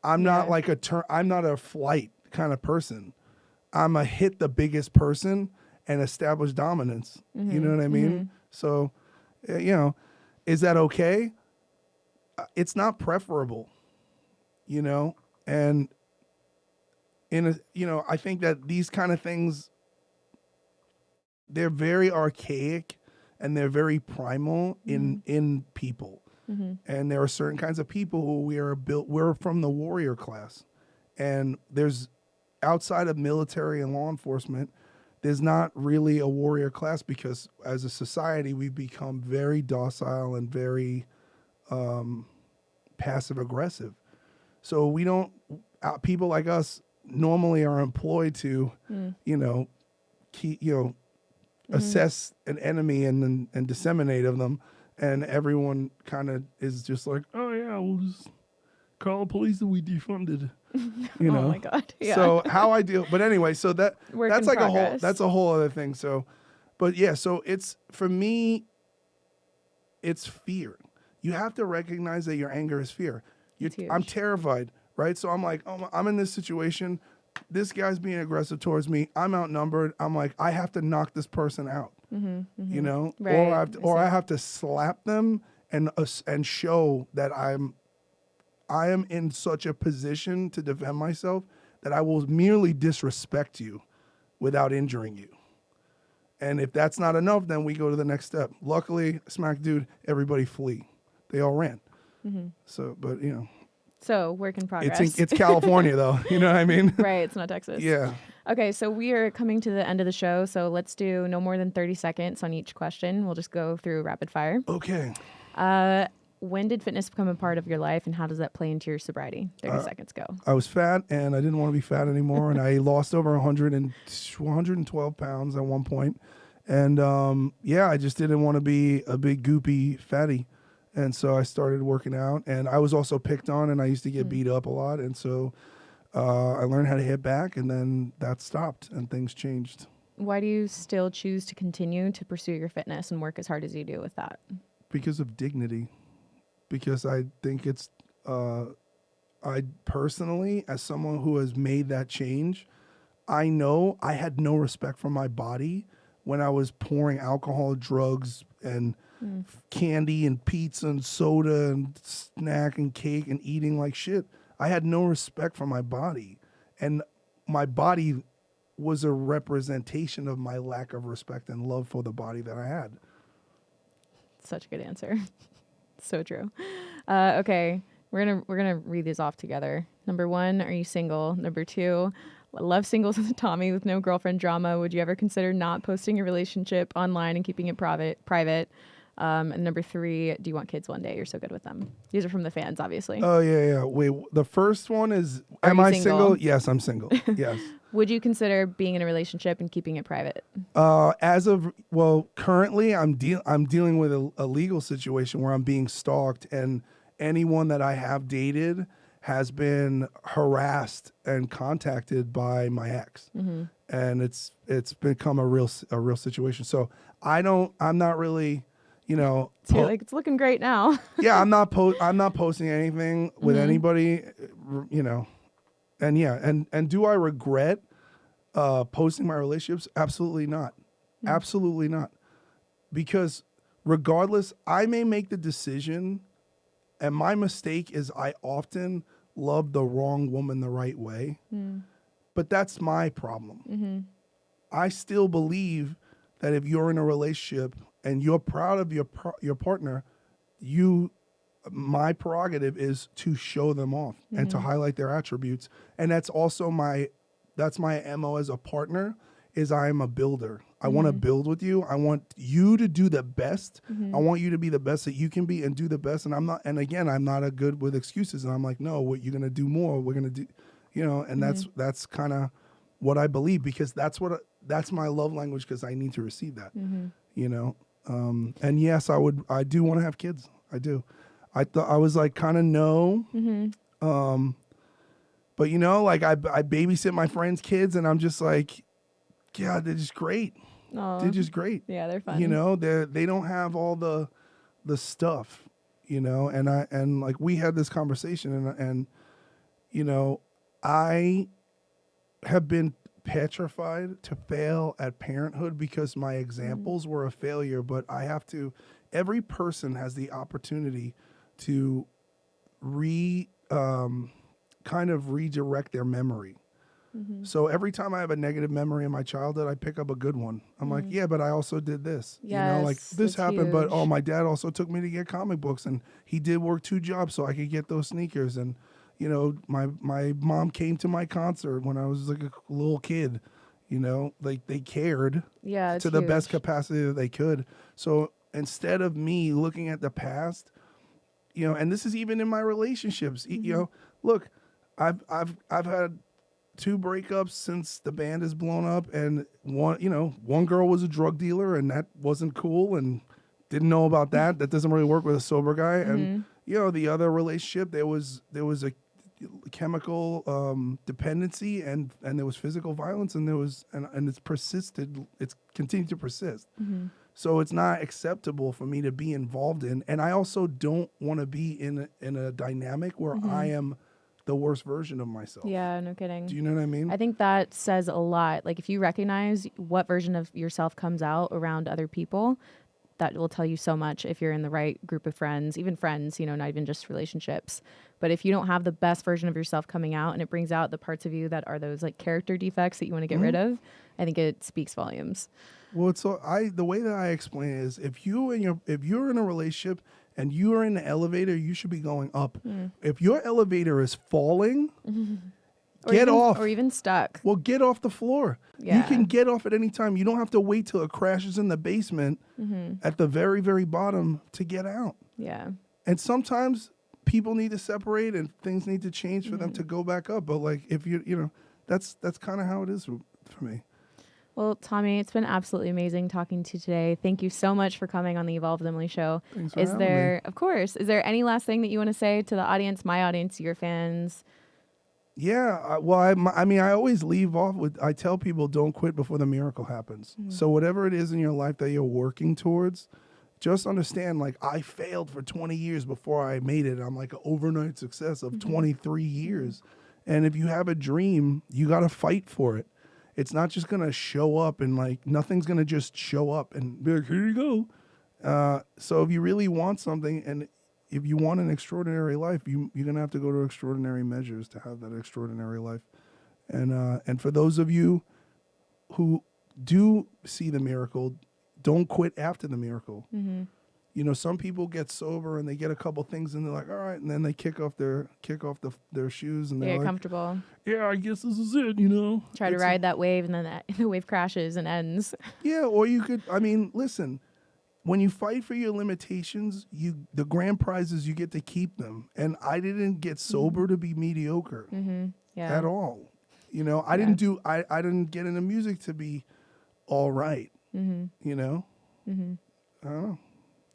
I'm not like I'm not a flight kind of person. I'm a hit the biggest person and establish dominance. You know what I mean? So, is that okay? It's not preferable, and I think that these kind of things, they're very archaic and they're very primal in people. And there are certain kinds of people who we're from the warrior class, and there's outside of military and law enforcement, there's not really a warrior class because as a society, we've become very docile and very passive aggressive. So we don't, people like us normally are employed to, assess an enemy and disseminate of them. And everyone kind of is just like, oh yeah, we'll just call the police and we defunded. Oh my God. Yeah. So how I deal, but anyway, so that's like progress. a whole other thing. So, but yeah, so for me, it's fear. You have to recognize that your anger is fear. I'm terrified, right? So I'm like, oh, I'm in this situation. This guy's being aggressive towards me. I'm outnumbered. I'm like, I have to knock this person out, Right. or I have to slap them and show that I am in such a position to defend myself that I will merely disrespect you without injuring you. And if that's not enough, then we go to the next step. Luckily, smack dude, everybody flee. They all ran. So, but So work in progress. it's California though. You know what I mean? Right. It's not Texas. Yeah. Okay. So we are coming to the end of the show. So let's do no more than 30 seconds on each question. We'll just go through rapid fire. Okay. When did fitness become a part of your life and how does that play into your sobriety? 30 seconds go. I was fat and I didn't want to be fat anymore. And I lost over 112 pounds at one point. And I just didn't want to be a big goopy fatty. And so I started working out, and I was also picked on, and I used to get beat up a lot. And so I learned how to hit back, and then that stopped, and things changed. Why do you still choose to continue to pursue your fitness and work as hard as you do with that? Because of dignity. Because I think it's, I personally, as someone who has made that change, I know I had no respect for my body when I was pouring alcohol, drugs, and candy and pizza and soda and snack and cake and eating like shit. I had no respect for my body. And my body was a representation of my lack of respect and love for the body that I had. Such a good answer. So true. Okay. We're gonna read these off together. Number 1, are you single? Number 2, love singles with Tommy with no girlfriend drama. Would you ever consider not posting your relationship online and keeping it private? And number 3, do you want kids one day? You're so good with them. These are from the fans, obviously. Oh, yeah. Wait, the first one is, Are am you I single? single? Yes, I'm single. Yes. Would you consider being in a relationship and keeping it private? Currently I'm dealing with a legal situation where I'm being stalked, and anyone that I have dated has been harassed and contacted by my ex, and it's become a real situation. So I'm not really, you know, So you're like, it's looking great now. yeah, I'm not posting anything with anybody, you know, and yeah, and do I regret posting my relationships? Absolutely not, absolutely not, because regardless, I may make the decision. And my mistake is I often love the wrong woman the right way. But that's my problem. I still believe that if you're in a relationship and you're proud of your partner, my prerogative is to show them off and to highlight their attributes. And that's also my MO as a partner, is I am a builder. I want to build with you. I want you to do the best. I want you to be the best that you can be and do the best. And I'm not a good with excuses. And I'm like, no, what you're going to do more. We're going to do, you know, and that's kind of what I believe, because that's my love language, because I need to receive that, you know? And yes, I do want to have kids. I do. I was like, kind of no. But you know, like I babysit my friends' kids, and I'm just like, yeah, they're just great. Aww. They're just great. Yeah, they're fun. You know, they don't have all the stuff, you know, and like we had this conversation, and you know, I have been petrified to fail at parenthood because my examples were a failure, but every person has the opportunity to kind of redirect their memory. So every time I have a negative memory in my childhood, I pick up a good one. I'm like, yeah, but I also did this. Yes, you know, like this happened, huge. but oh, my dad also took me to get comic books, and he did work 2 jobs so I could get those sneakers. And you know, my mom came to my concert when I was like a little kid. You know, like they cared to the best capacity that they could. So instead of me looking at the past, you know, and this is even in my relationships, you know, look, I've had 2 breakups since the band has blown up, and one girl was a drug dealer, and that wasn't cool, and didn't know about that. That doesn't really work with a sober guy. And you know, the other relationship, there was a chemical dependency, and there was physical violence, and it's persisted. It's continued to persist. So it's not acceptable for me to be involved in, and I also don't want to be in a dynamic where I am the worst version of myself. Yeah, no kidding. Do you know what I mean? I think that says a lot. Like if you recognize what version of yourself comes out around other people, that will tell you so much if you're in the right group of friends, even friends, you know, not even just relationships. But if you don't have the best version of yourself coming out, and it brings out the parts of you that are those like character defects that you want to get rid of, I think it speaks volumes. Well, the way that I explain it is, if you're in a relationship and you are in the elevator, you should be going up. If your elevator is falling, get off. Or even stuck. Well, get off the floor. Yeah. You can get off at any time. You don't have to wait till it crashes in the basement at the very, very bottom to get out. Yeah. And sometimes people need to separate and things need to change for them to go back up. But like, if you know, that's kind of how it is for me. Well, Tommy, it's been absolutely amazing talking to you today. Thank you so much for coming on the Evolve with Emily show. Thanks for having me. Of course, is there any last thing that you want to say to the audience, my audience, your fans? Yeah, well, I mean, I always leave off with, I tell people, don't quit before the miracle happens. So whatever it is in your life that you're working towards, just understand, like, I failed for 20 years before I made it. I'm like an overnight success of 23 years. And if you have a dream, you got to fight for it. It's not just going to show up, and like nothing's going to just show up and be like, here you go. So if you really want something, and if you want an extraordinary life, you're going to have to go to extraordinary measures to have that extraordinary life. And for those of you who do see the miracle, don't quit after the miracle. You know, some people get sober and they get a couple things and they're like, all right, and then they kick off their shoes and they're Get like, comfortable. yeah, I guess this is it, you know. Try to ride that wave, and then the wave crashes and ends. Yeah, or you could, I mean, listen, when you fight for your limitations, the grand prizes, you get to keep them. And I didn't get sober to be mediocre at all. You know, I didn't get into music to be all right. You know? I don't know.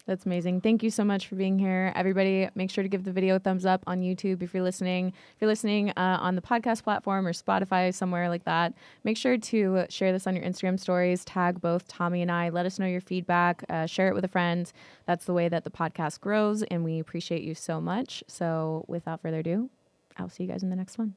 That's amazing. Thank you so much for being here. Everybody, make sure to give the video a thumbs up on YouTube if you're listening. If you're listening on the podcast platform or Spotify, somewhere like that, make sure to share this on your Instagram stories. Tag both Tommy and I. Let us know your feedback. Share it with a friend. That's the way that the podcast grows, and we appreciate you so much. So without further ado, I'll see you guys in the next one.